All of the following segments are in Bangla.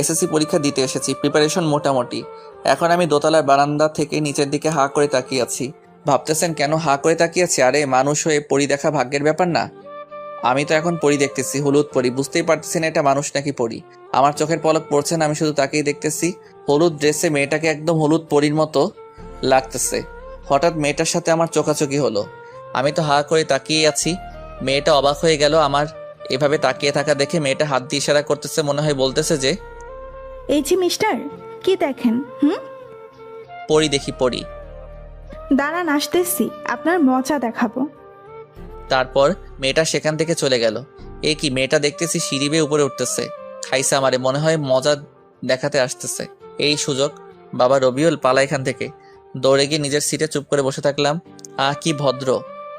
এসএসসি পরীক্ষা দিতে এসেছি, প্রিপারেশন মোটামুটি। এখন আমি দোতলার বারান্দা থেকে নিচের দিকে হাঁ করে তাকিয়ে আছি। ভাবতেছেন কেন হাঁ করে তাকিয়ে আছি? আরে মানুষ হয়ে পরি দেখা ভাগ্যের ব্যাপার না? আমি তো এখন পরি দেখতেছি, হলুদ পরি। বুঝতেই পারতেছি না এটা মানুষ নাকি পরি। আমার চোখের পলক পড়ছে না, আমি শুধু তাকেই দেখতেছি। হলুদ ড্রেসে মেয়েটাকে একদম হলুদ পরির মতো লাগতেছে। হঠাৎ মেয়েটার সাথে আমার চোখাচোখি হলো। আমি তো হাঁ করে তাকিয়ে আছি। মেয়েটা অবাক হয়ে গেল আমার এভাবে তাকিয়ে থাকা দেখে। মেয়েটা হাত দিয়ে ইশারা করতেছে, মনে হয় বলতেছে যে, এই যে মিস্টার, কি দেখেন? পরি দেখি পরি। দাঁড়ান, আসতেছি, আপনার মজা দেখাবো। তারপর মেয়েটা সেখান থেকে চলে গেল। এ কি, মেয়েটা দেখতেছি সিঁড়ি বেয়ে উপরে উঠতেছে। খাইছে আমারে, মনে হয় মজা দেখাতে আসতেছে। এই সুযোগ, বাবা রবিউল পালা এখান থেকে। দৌড়ে গিয়ে নিজের সিটে চুপ করে বসে থাকলাম। কি ভদ্র,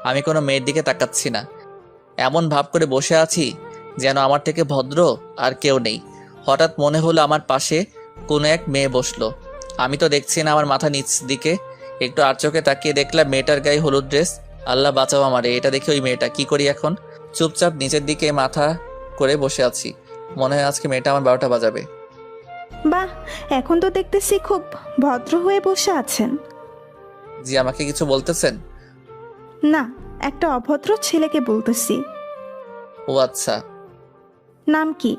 আমি কোনো মেয়ের দিকে তাকাচ্ছি না, এমন ভাব করে বসে আছি যেন আমার থেকে ভদ্র আর কেউ নেই। হঠাৎ মনে হলো আমার পাশে কোনো এক মেয়ে বসলো। আমি তো দেখছি না, আমার মাথা নিচ দিকে। একটু আর চোখে তাকিয়ে দেখলাম মেয়েটার গায়ে হলুদ ড্রেস। আল্লাহ বাঁচাও আমারে, এটা দেখে ওই মেয়েটা। কি করি এখন? চুপচাপ নিচের দিকে মাথা করে বসে আছি। মনে হয় আজকে মেয়েটা আমার 12টা বাজাবে। বাহ, এখন তো দেখতেছি খুব ভদ্র হয়ে বসে আছেন। জি, আমাকে কিছু বলতেছেন? না, একটা অভদ্র ছেলেকে বলতেছি। ও আচ্ছা। নাম কি?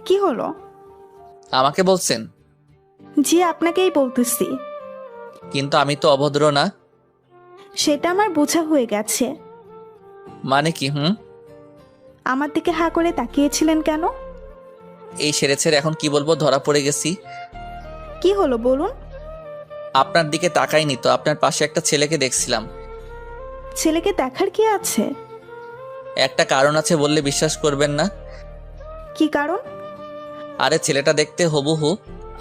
কি হলো? আমাকে বলছেন? জি, আপনাকেই বলতেছি। কিন্তু আমি তো অভদ্র না। সেটা আমার বোঝা হয়ে গেছে। মানে কি? আমার দিকে হা করে তাকিয়েছিলেন কেন? এই সেরেছের এখন কি বলবো, ধরা পড়ে গেছি। কি হলো বলুন? আপনার দিকে তাকাইনি তো, আপনার পাশে একটা ছেলেকে দেখছিলাম। ছেলেকে দেখার কি আছে? একটা কারণ আছে, বললে বিশ্বাস করবেন না। কি কারণ? আরে ছেলেটা দেখতে হুবহু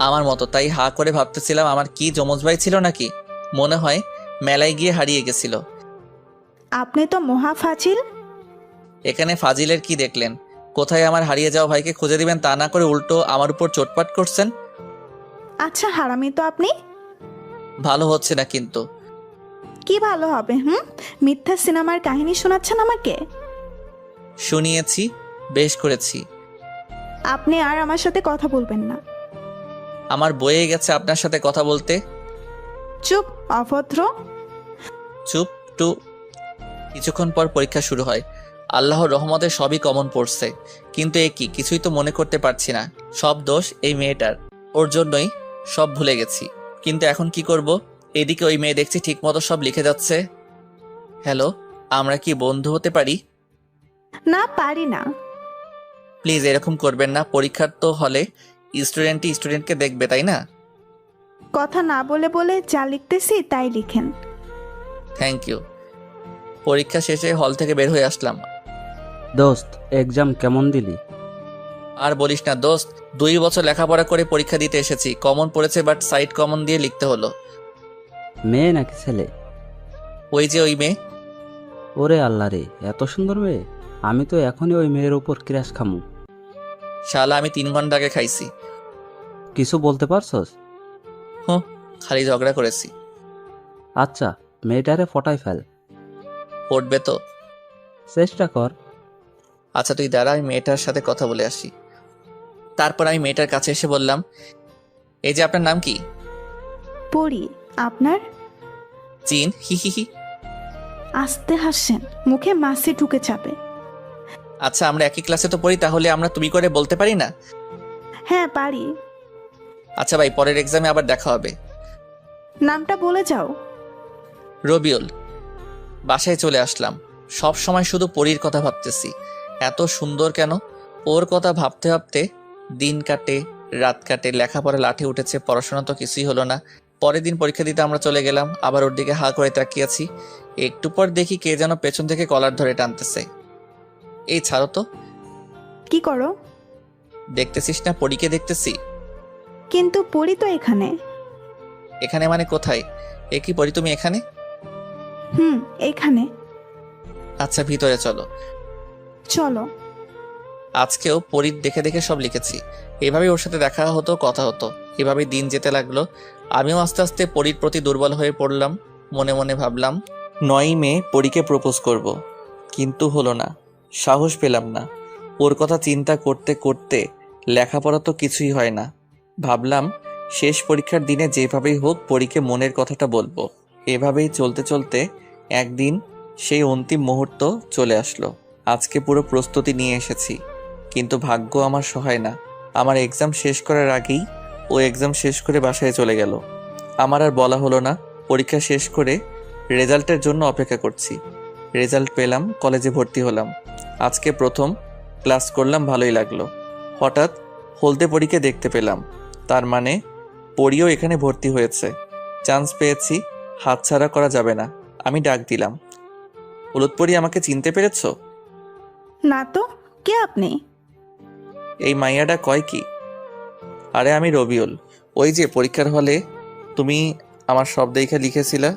আমার মতো, তাই হা করে ভাবতেছিলাম আমার কি যমজ ভাই ছিল নাকি। মনে হয় মেলায় গিয়ে হারিয়ে গেছিল। আপনি তো মহা ফাজিল। এখানে ফাজিলের কি দেখলেন? কোথায় আমার হারিয়ে যাওয়া ভাইকে খুঁজে দিবেন তা না করে উল্টো আমার উপর চোটপাট করছেন। আচ্ছা, হারামি তো আপনি। ভালো হচ্ছে না কিন্তু। কি ভালো হবে? মিথ্যা সিনেমার কাহিনী শোনাচ্ছেন আমাকে। শুনিয়েছি, বেশ করেছি। আপনি আর আমার সাথে কথা বলবেন না। আমার বয়ে গেছে আপনার সাথে কথা বলতে। চুপ, অভদ্র। চুপ টু। কিছুক্ষণ পর পরীক্ষা শুরু হয়। আল্লাহর রহমতে সবই কমন পড়ছে, কিন্তু এ কি, কিছুই তো মনে করতে পারছি না। সব দোষ এই মেয়েটার, ওর জন্যই সব ভুলে গেছি। কিন্তু এখন কি করব? এদিকে ওই মেয়ে দেখছি ঠিক মতো সব লিখে যাচ্ছে। হ্যালো, আমরা কি বন্ধু হতে পারি? না, পারি না। প্লিজ এরকম করবেন না, পরীক্ষার তো হলে স্টুডেন্টই স্টুডেন্টকে দেখবে, তাই না? কথা না বলে বলে যা লিখতেছি তাই লিখেন। Thank you. পরীক্ষা শেষে হল থেকে বের হয়ে আসলাম। দোস্ত, এক্সাম কেমন দিলি? আর বলিস না দোস্ত, 2 বছর লেখাপড়া করে পরীক্ষা দিতে এসেছি, কমন পড়েছে, বাট সাইড কমন দিয়ে লিখতে হলো। মেয়ে নাকি ছেলে? ওই যে ওই মেয়ে। ওরে আল্লাহ রে, এত সুন্দর মেয়ে! আমি তো এখনই ওই মেয়ের উপর ক্র্যাশ খামু। শালা আমি 3 ঘন্টা আগে খাইছি। কিছু বলতে পারছস? হুঁ, খালি ঝগড়া করেছি। আচ্ছা, মেয়েটারে ফটাই ফেল। পড়বে তো? চেষ্টা কর। আচ্ছা তুই দাঁড়া, আমি মেয়েটার সাথে কথা বলে আসি। তারপর আমি মেয়েটার কাছে এসে বললাম, এই যে আপনার নাম কি? পড়ি। আপনার? চিন, হি হি হি। আস্তে হাসেন, মুখে মাছি ঢুকে যাবে। আচ্ছা আমরা একই ক্লাসে তো পড়ি, তাহলে আমরা তুমি করে বলতে পারি না? হ্যাঁ, পারি। আচ্ছা ভাই, পরের এক্সামে আবার দেখা হবে। নামটা বলে যাও। রবিউল। বাসায় চলে আসলাম। সব সময় শুধু পরীর কথা ভাবতেছি। এত সুন্দর কেন? ওর কথা ভাবতে ভাবতে দিন কাটে, রাত কাটে, লেখাপড়া লাঠি উঠেছে, পড়াশোনা তো কিছুই হলো না। পরের দিন পরীক্ষা দিতে আমরা চলে গেলাম, আবার ওর দিকে হা করে তাকিয়ে আছি। একটু পর দেখি কে যেন পেছন থেকে কলার ধরে টানতেছে। এই ছাড়ো তো। কি করো? দেখতেছিস না পরীকে দেখতেছি। কিন্তু পড়ি তো এখানে। এখানে মানে কোথায়? এ কি পরি, তুমি এখানে? এখানে। আচ্ছা ভিতরে চলো। চলো। আজকেও পরীর দেখে দেখে সব লিখেছি। এভাবেই ওর সাথে দেখা হতো, কথা হতো, এভাবেই দিন যেতে লাগলো। আমিও আস্তে আস্তে পরীর প্রতি দুর্বল হয়ে পড়লাম। মনে মনে ভাবলাম 9ই মে পরীকে প্রপোজ করব, কিন্তু হলো না। সাহস পেলাম না। ওর কথা চিন্তা করতে করতে লেখাপড়া তো কিছুই হয় না। ভাবলাম শেষ পরীক্ষার দিনে যেভাবেই হোক পরীকে মনের কথাটা বলবো। এভাবেই চলতে চলতে একদিন সেই অন্তিম মুহূর্ত চলে আসলো। আজকে পুরো প্রস্তুতি নিয়ে এসেছি, কিন্তু ভাগ্য আমার সহায় না। আমার এক্সাম শেষ করার আগেই ও এক্সাম শেষ করে বাসায় চলে গেল। আমার আর বলা হলো না। পরীক্ষা শেষ করে রেজাল্টের জন্য অপেক্ষা করছি। রেজাল্ট পেলাম, কলেজে ভর্তি হলাম। আজকে প্রথম ক্লাস করলাম, ভালোই লাগলো। হঠাৎ হলদে পরীকে দেখতে পেলাম, তার মানে পরীও এখানে ভর্তি হয়েছে। চান্স পেয়েছি, হাতছাড়া করা যাবে না। আমি ডাক দিলাম, হলুদ পরী, আমাকে চিনতে পেরেছো? না তো, কে আপনি? এই মাইয়াটা কয় কি? আরে আমি রবিউল, ওই যে পরীক্ষার হলে তুমি আমার সব দেখে লিখেছিলা।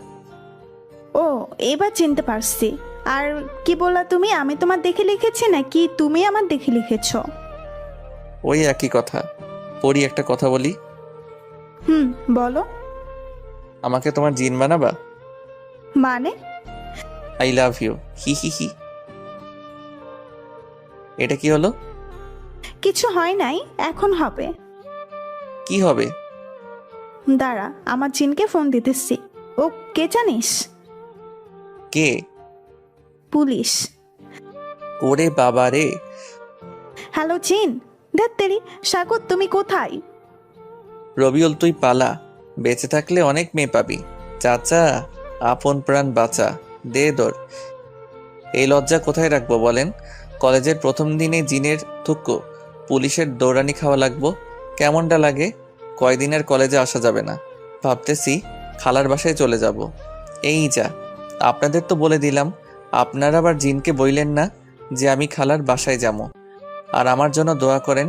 ও, এবার চিনতে পারছি। আর কি বললা তুমি? আমি তোমার দেখে লিখেছি নাকি তুমি আমার দেখে লিখেছো? ওই একই কথা। পরী, একটা কথা বলি। হুম, বলো। আমাকে তোমার জিন বানাবা? মানে? আই লাভ ইউ, হি হি হি। এটা কি হলো? কিছু হয় নাই, এখন হবে। কি হবে? দাঁড়া, আমার জিনকে ফোন দিতেছি। ও কে জানিস? কে? পুলিশ। ওরে বাবা রে। হ্যালো জিন। ধ্যাত্তেরি, সাগর তুমি কোথায়? রবিউল, তুই পালা, বেঁচে থাকলে অনেক মেয়ে পাবি। চাচা, আপন প্রাণ বাঁচা, দে দৌড়। এই লজ্জা কোথায় রাখবো বলেন? কলেজের প্রথম দিনে জিনের থুক্কো, পুলিশের দৌড়ানি খাওয়া লাগবো। কেমনটা লাগে? কয়দিনের কলেজে আসা যাবে না। ভাবতেছি খালার বাসায় চলে যাব। এই যা, আপনাদের তো বলে দিলাম, আপনারা আবার জিনকে বইলেন না যে আমি খালার বাসায় যাবো। আর আমার জন্য দোয়া করেন,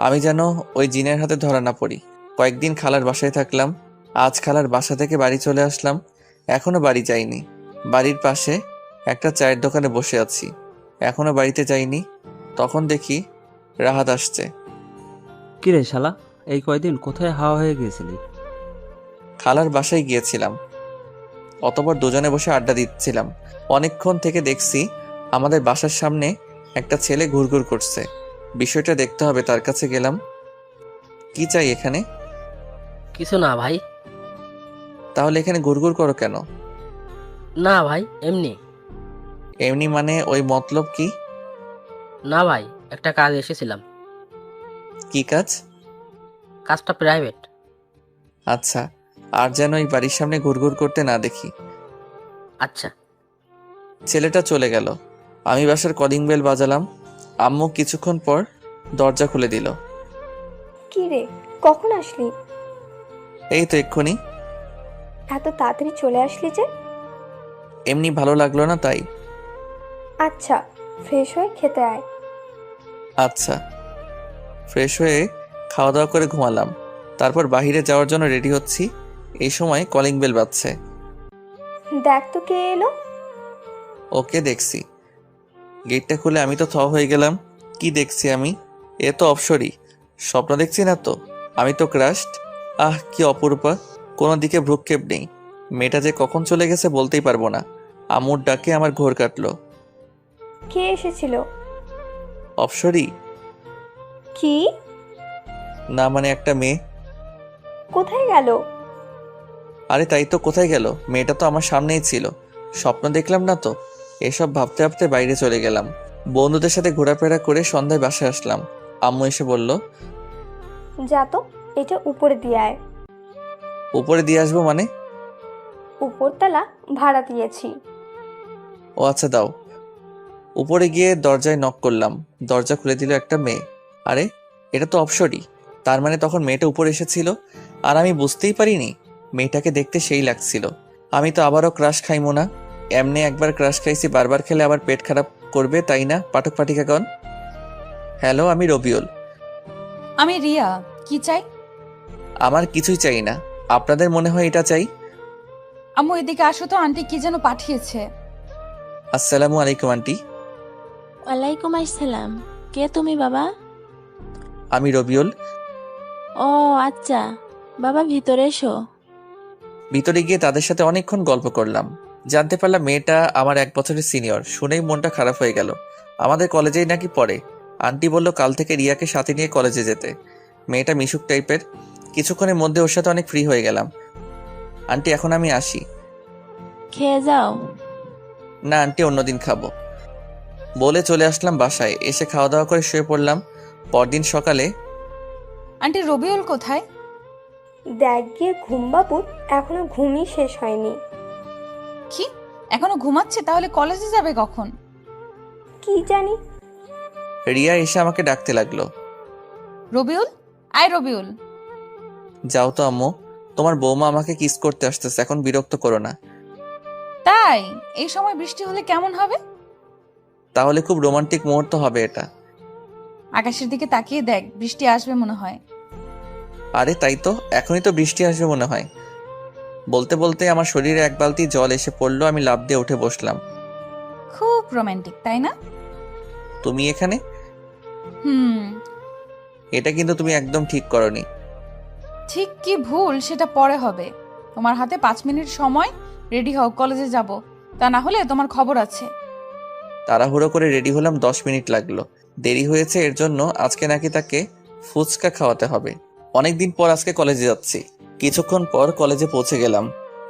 আমি যেন ওই জিনের হাতে ধরা না পড়ি। কয়েকদিন খালার বাসায় থাকলাম, আজ খালার বাসা থেকে বাড়ি চলে আসলাম। এখনো বাড়ি যাইনি। বাড়ির পাশে একটা চায়ের দোকানে বসে আছি, এখনো বাড়িতে যাইনি। তখন দেখি রাহাত আসছে। কিরে শালা, এই কয়দিন কোথায় হাওয়া হয়ে গিয়েছিলি? খালার বাসায় গিয়েছিলাম, অতঃপর দুজনে বসে আড্ডা দিচ্ছিলাম। অনেকক্ষণ থেকে দেখছি আমাদের বাসার সামনে একটা ছেলে ঘুরঘুর করছে। বিষয়টা দেখতে হবে, তার কাছে গেলাম। কি চাই এখানে? কিছু না ভাই। তাহলে এখানে ঘুরঘুর করো কেন? না ভাই, এমনি। এমনি মানে ওই মতলব কি? না ভাই, একটা কাজ এসেছিলাম। কি কাজ? কাজটা প্রাইভেট। আচ্ছা, আর যেন এই বাড়ির সামনে ঘুরঘুর করতে না দেখি। আচ্ছা। ছেলেটা চলে গেল। আমি বাসার কলিং বেল বাজালাম। আম্মু কিছুক্ষণ পর দরজা খুলে দিল। কি রে, কখন আসলি? এই তো এক্ষুনি। এত তাড়াতাড়ি চলে আসলি যে? এমনি ভালো লাগলো না তাই। আচ্ছা, ফ্রেশ হয়ে খেতে আয়। আচ্ছা। ফ্রেশ হয়ে খাওয়া দাওয়া করে ঘুমালাম। তারপর বাইরে যাওয়ার জন্য রেডি হচ্ছি, এই সময় কলিং বেল বাজছে। দেখ তো কে এলো। ওকে দেখছি। গেটটা খুলে আমি তো থ হয়ে গেলাম। কি দেখছি আমি? এ তো অপসরী। স্বপ্ন দেখছি না তো? আমি তো ক্রাশড। আহ, কি অপরূপা, কোনো দিকে ভ্রুক্ষেপ নেই। মেয়েটা যে কখন চলে গেছে বলতেই পারবো না। আম্মুর ডাকে আমার ঘোর কাটলো। কে এসেছিল? অপসরী কি? না, মানে একটা মেয়ে। কোথায় গেল? আরে তাই তো, কোথায় গেল? মেয়েটা তো আমার সামনেই ছিল। স্বপ্ন দেখলাম না তো। এসব ভাবতে ভাবতে বাইরে চলে গেলাম। বন্ধুদের সাথে ঘোরাফেরা করে সন্ধ্যায় বাসায় আসলাম। আম্মু এসে বলল, যা তো, এটা উপরে দিয়ে আয়। উপরে দিয়ে আসবো মানে? উপরতলা ভাড়া দিয়েছি। ও আচ্ছা, দাও। উপরে গিয়ে দরজায় নক করলাম। দরজা খুলে দিল একটা মেয়ে। আরে, এটা তো অপসরী। তার মানে তখন মেয়েটা উপরে এসেছিল আর আমি বুঝতেই পারিনি। মেয়েটাকে দেখতে সেই লাগছিল। আমি তো আবারও ক্রাশ খাইমো না। এমনি একবার ক্রাশ খাইছি, বারবার খেলে আবার পেট খারাপ করবে, তাই না পাঠক পাঠিকাগণ? হ্যালো, আমি রবিউল। আমি রিয়া। কি চাই? আমার কিছুই চাই না। আপনাদের মনে হয় এটা চাই? আম্মু এদিকে আসো তো, আন্টি কি যেন পাঠিয়েছে। আসসালামু আলাইকুম আন্টি। ওয়ালাইকুম আসসালাম। কে তুমি বাবা? আমি রবিউল। ও আচ্ছা, বাবা ভিতরে এসো। ভিতরে গিয়ে তাদের সাথে অনেকক্ষণ গল্প করলাম। জানতে পারলাম মেয়েটা আমার 1 বছরের সিনিয়র। শুনেই মনটা খারাপ হয়ে গেল। আমাদের কলেজেই নাকি পড়ে। আন্টি বলল কাল থেকে রিয়াকে সাথে নিয়ে কলেজে যেতে। মেয়েটা মিশুক টাইপের। কিছুক্ষণের মধ্যে ওর সাথে অনেক ফ্রি হয়ে গেলাম। আন্টি এখন আমি আসি। খেয়ে যাও। না আন্টি, অন্যদিন খাবো বলে চলে আসলাম বাসায়। এসে খাওয়া দাওয়া করে শুয়ে পড়লাম। পরদিন সকালে আন্টি রবিউল কোথায়? দেখ গিয়ে ঘুম বাবুর, এখনো ঘুমই শেষ হয়নি। কি এখনো ঘুমাচ্ছে? তাহলে কলেজে যাবে কখন? কি জানি। রিয়া এসে আমাকে ডাকতে লাগলো। রবিউল, আয় রবিউল। যাও তো আম্মু, তোমার বৌমা আমাকে কিস করতে আসতেছে, এখন বিরক্ত করো না। তাই? এই সময় বৃষ্টি হলে কেমন হবে? তাহলে খুব রোমান্টিক মুহূর্ত হবে এটা। আকাশের দিকে তাকিয়ে দেখ, বৃষ্টি আসবে মনে হয়। আরে তাই তো, এখনই তো বৃষ্টি আসবে মনে হয়। বলতে বলতে আমার শরীরে এক বালতি জল এসে পড়লো। আমি লাফ দিয়ে উঠে বসলাম। খুব রোমান্টিক, তাই না? তুমি এখানে? হুম। এটা কিন্তু তুমি একদম ঠিক করনি। ঠিক কি ভুল সেটা পরে হবে। তোমার হাতে 5 মিনিট সময়, রেডি হও, কলেজে যাব। তা না হলে তোমার খবর আছে। তাড়াহুড়ো করে রেডি হলাম, 10 মিনিট লাগলো। দেরি হয়েছে এর জন্য আজকে নাকি তাকে ফুচকা খাওয়াতে হবে। অনেকদিন পর আজকে কলেজে যাচ্ছি। কিছুক্ষণ পর কলেজে পৌঁছে গেলাম।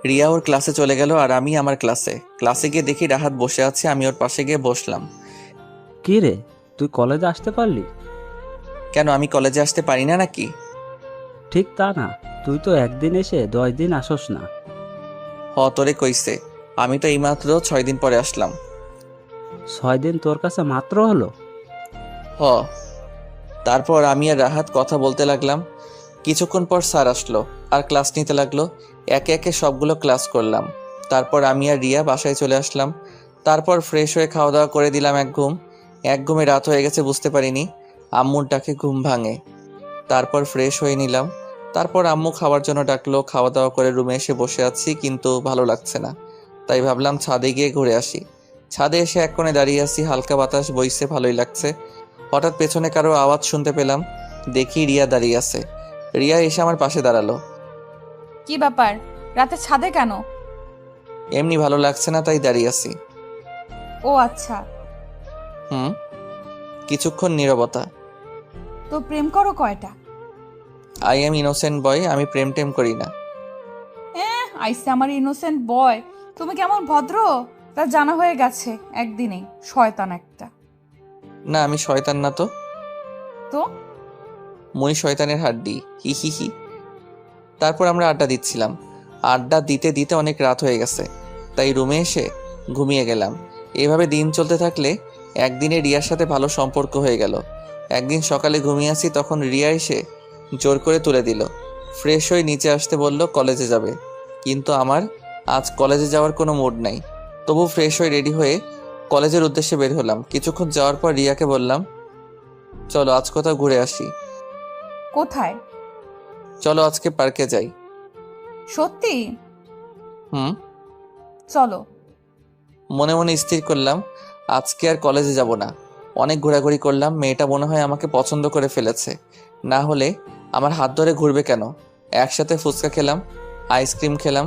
রিয়া ওর ক্লাসে চলে গেল আর আমি আমার ক্লাসে গিয়ে দেখি রাহাত বসে আছে। আমি ওর পাশে গিয়ে বসলাম। কি রে, তুই কলেজে আসতে পারলি? কেন, আমি কলেজে আসতে পারি না নাকি? ঠিক তা না, তুই তো একদিন এসে 10 দিন আসস না। তোরে কইছে, আমি তো এইমাত্র 6 দিন পরে আসলাম। 6 দিন তোর কাছে মাত্র হলো? হ। তারপর আমি আর রাহাত কথা বলতে লাগলাম। কিছুক্ষণ পর স্যার আসলো আর ক্লাস নিতে লাগলো। একে একে সবগুলো ক্লাস করলাম। তারপর আমি আর রিয়া বাসায় চলে আসলাম। তারপর ফ্রেশ হয়ে খাওয়া দাওয়া করে দিলাম এক ঘুমে রাত হয়ে গেছে বুঝতে পারিনি। আম্মুর ডাকে ঘুম ভাঙে। তারপর ফ্রেশ হয়ে নিলাম। তারপর আম্মু খাওয়ার জন্য ডাকলো। খাওয়া দাওয়া করে রুমে এসে বসে আছি, কিন্তু ভালো লাগছে না। তাই ভাবলাম ছাদে গিয়ে ঘুরে আসি। ছাদে এসে এক কোণে দাঁড়িয়ে আছি, হালকা বাতাস বইছে, ভালোই লাগছে। হঠাৎ পেছনে কারো আওয়াজ শুনতে পেলাম। দেখি রিয়া দাঁড়িয়ে আছে। রিয়া এসে আমার পাশে দাঁড়ালো। কি ব্যাপার, রাতে ছাদে কেন? এমনি ভালো লাগছে না তাই দাঁড়িয়ে আছি। ও আচ্ছা। হুম। কিছুক্ষণ নীরবতা। তো প্রেম করো কয়টা? আই এম ইনোসেন্ট বয়, আমি প্রেম টেম করি না। আইসে আমার ইনোসেন্ট বয়। তুমি কেমন ভদ্র তা জানা হয়ে গেছে একদিনেই। শয়তান একটা। না আমি শয়তান না তো। তো মুই শয়তানের হাড্ডি, হি হি হি। তারপর আমরা আড্ডা দিচ্ছিলাম। আড্ডা দিতে দিতে অনেক রাত হয়ে গেছে, তাই রুমে এসে ঘুমিয়ে গেলাম। এভাবে দিন চলতে থাকলে একদিনে রিয়ার সাথে ভালো সম্পর্ক হয়ে গেল। একদিন সকালে ঘুমিয়ে আসি, তখন রিয়া এসে জোর করে তুলে দিল। ফ্রেশ হয়ে নিচে আসতে বলল কলেজে যাবে, কিন্তু আমার আজ কলেজে যাওয়ার কোনো মুড নাই। তবু ফ্রেশ হয়ে রেডি হয়ে কলেজের উদ্দেশ্যে বের হলাম। কিছুক্ষণ যাওয়ার পর রিয়াকে বললাম, চলো আজ কোথাও ঘুরে আসি। কোথায়? চলো আজকে পার্কে যাই। সত্যি? হুম। চলো। মনে মনে স্থির করলাম আজকে আর কলেজে যাব না। অনেক ঘোরাঘুরি করলাম। মেয়েটা মনে হয় আমাকে পছন্দ করে ফেলেছে, না হলে আমার হাত ধরে ঘুরবে কেন। একসাথে ফুচকা খেলাম, আইসক্রিম খেলাম।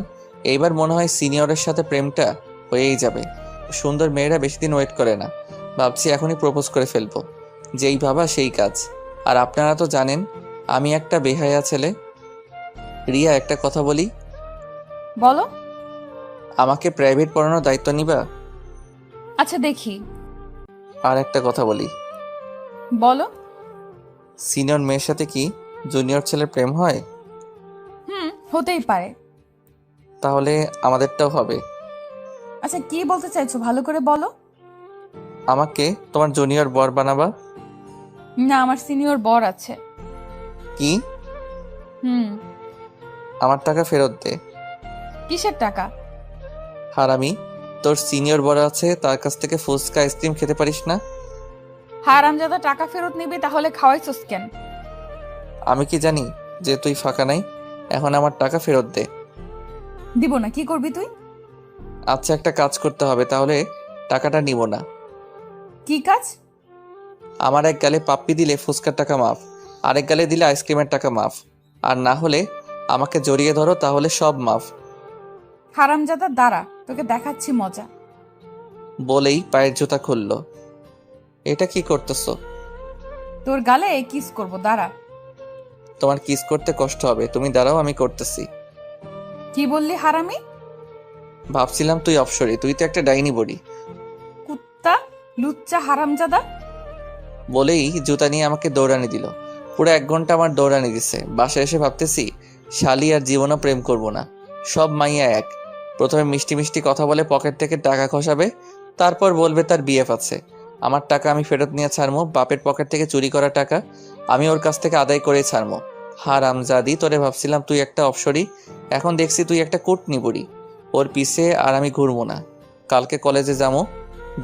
এইবার মনে হয় সিনিয়রের সাথে প্রেমটা হয়েই যাবে। সুন্দর মেয়েরা বেশি দিন ওয়েট করে না। ভাবছি এখনই প্রপোজ করে ফেলবো। যেই ভাবা সেই কাজ। আর আপনারা তো জানেন আমি একটা বেহায়া ছেলে। রিয়া একটা কথা বলি, বলো। আমাকে প্রাইভেট পড়ানোর দায়িত্ব নিবা? আচ্ছা দেখি। আর একটা কথা বলি, বলো। সিনিয়র মেয়ের সাথে কি জুনিয়র ছেলের প্রেম হয়? হতেই পারে। তাহলে আমাদেরটাও হবে। আচ্ছা কি বলতে চাইছো ভালো করে বলো। আমাকে তোমার জুনিয়র বর বানাবা? না, আমার সিনিয়র বর আছে। কি? হুম। আমার টাকা ফেরত দে। কিসের টাকা? হারামি, তোর সিনিয়র বর আছে, তার কাছ থেকে ফুচকা আইসক্রিম খেতে পারিস না? হারামজাদা টাকা ফেরত নিবি, তাহলে খাওয়াইছস কেন? আমি কি জানি যে তুই ফাঁকা নাই? এখন আমার টাকা ফেরত দে। দিব না, কি করবি তুই? আচ্ছা একটা কাজ করতে হবে, তাহলে টাকাটা নিব না। কি কাজ? আমার এক গালে পাপ্পি দিলে ফুচকার টাকা মাফ, আরেক গালে দিলে আইসক্রিমের টাকা মাফ, আর না হলে আমাকে জড়িয়ে ধরো, তাহলে সব মাফ। হারামজাদা দাঁড়া, তোকে দেখাচ্ছি মজা। বলেই পায়ের জুতা খুলল। এটা কি করতেছো? তোর গালে কিস করব, দাঁড়া। তোমার কিস করতে কষ্ট হবে, তুমি দাঁড়াও, আমি করতেছি। কি বললি হারামি? ভাবছিলাম তুই অপসরি, তুই তো একটা ডাইনি বডি। কুত্তা, লুচ্চা, হারামজাদা। বলেই জুতা নিয়ে আমাকে দৌড়ানি দিল। পুরো 1 ঘন্টা আমার দৌড়ানি দিছে। বাসায় এসে ভাবতেছি শালি আর জীবনও প্রেম করব না। সব মাইয়া এক। প্রথমে মিষ্টি মিষ্টি কথা বলে পকেট থেকে টাকা খসাবে, তারপর বলবে তার বিএফ আছে। আমার টাকা আমি ফেরত নিয়ে ছাড়মো, বাপের পকেট থেকে চুরি করা টাকা আমি ওর কাছ থেকে আদায় করে ছাড়মো। হারামজাদি, তোরে ভাবছিলাম তুই একটা অপসরি, এখন দেখছি তুই একটা কুটনি বুড়ি। ওর পিছে আর আমি ঘুরবো না। কালকে কলেজে যাবো,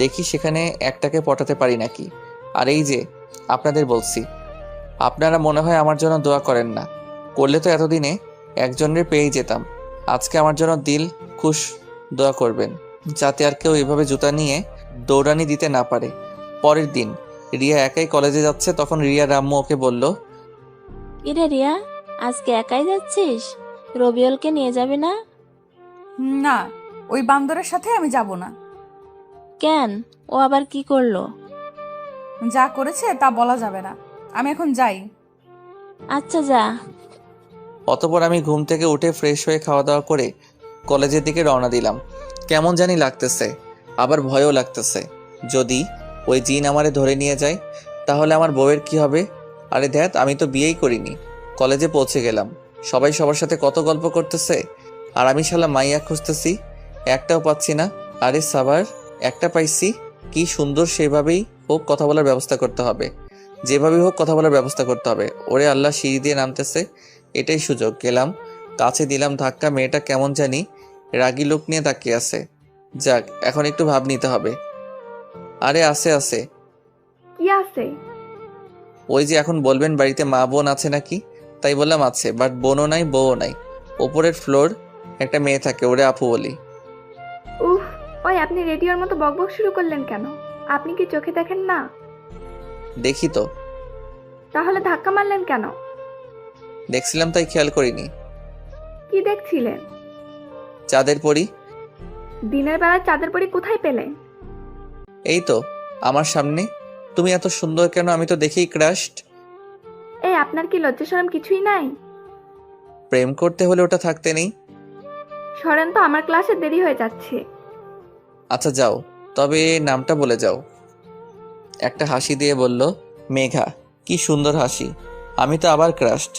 দেখি সেখানে একটাকে পটাতে পারি নাকি। আর এই যে আপনাদের বলছি, আপনারা মনে হয় আমার জন্য দোয়া করেন না, করলে তো এতদিনে একজনের পেয়েই যেতাম। আজকে আমার জন্য দিল খুশ দোয়া করবেন, যাতে আর কেউ এভাবে জুতা নিয়ে দৌড়ানি দিতে না পারে। পরের দিন রিয়া একাই কলেজে যাচ্ছে, তখন রিয়ার আম্মু ওকে বলল, কিরে রিয়া, আজকে একাই যাচ্ছিস? রবিউলকে নিয়ে যাবি না? না, ওই বান্দরের সাথে আমি যাব না। কেন, ও আবার কি করলো? যা করেছে তা বলা যাবে না। আমি এখন যাই। আচ্ছা যা। অতপর আমি ঘুম থেকে উঠে ফ্রেশ হয়ে খাওয়া দাওয়া করে কলেজের দিকে রওনা দিলাম। কেমন জানি লাগতেছে, আবার ভয়ও লাগতেছে। যদি ওই জিন আমারে ধরে নিয়ে যায় তাহলে আমার বউয়ের কি হবে? আরে ধ্যাত, আমি তো বিয়েই করিনি। কলেজে পৌঁছে গেলাম, সবাই সবার সাথে কত গল্প করতেছে, আর আমি শালা মাইয়া খুঁজতেছি, একটাও পাচ্ছি না। আরে সাবার, একটা পাইছি, কি সুন্দর। সেভাবেই হোক কথা বলার ব্যবস্থা করতে হবে, যেভাবেই হোক কথা বলার ব্যবস্থা করতে হবে। ওরে আল্লাহ, সিঁড়ি দিয়ে নামতেছে, এটাই সুযোগ। গেলাম, কাছে দিলাম ধাক্কা। মেয়েটা কেমন জানি রাগী লোক নিয়ে তাকিয়ে আছে। যাক, এখন একটু ভাব নিতে হবে। আরে আছে আছে। কি আছে? ওই যে এখন বলবেন বাড়িতে মা বোন আছে নাকি, তাই বললাম আছে, বাট বোনও নাই বউও নাই। ওপরের ফ্লোর একটা মেয়ে থাকে, ওরে আপু বলি। উফ, ওই আপনি রেডিওর মতো বকবক শুরু করলেন কেন? আপনি কি চোখে দেখেন না? দেখি তো। তাহলে ধাক্কা মারলেন কেন? দেখছিলাম তাই খেয়াল করিনি। কি দেখছিলেন? চাঁদের পরি। দিনের বেলা চাঁদের পরি কোথায় পেলে? এই তো আমার সামনে। তুমি এত সুন্দর কেন? আমি তো দেখেই ক্রাশড। এই, আপনার কি লজ্জা শরম কিছুই নাই? প্রেম করতে হলে ওটা থাকতে নেই। সরেন তো, আমার ক্লাসে দেরি হয়ে যাচ্ছে। আচ্ছা যাও, তবে নামটা বলে যাও। একটা হাসি দিয়ে বলল, মেঘা। কি সুন্দর হাসি। আমি তো আবার ক্রাশড।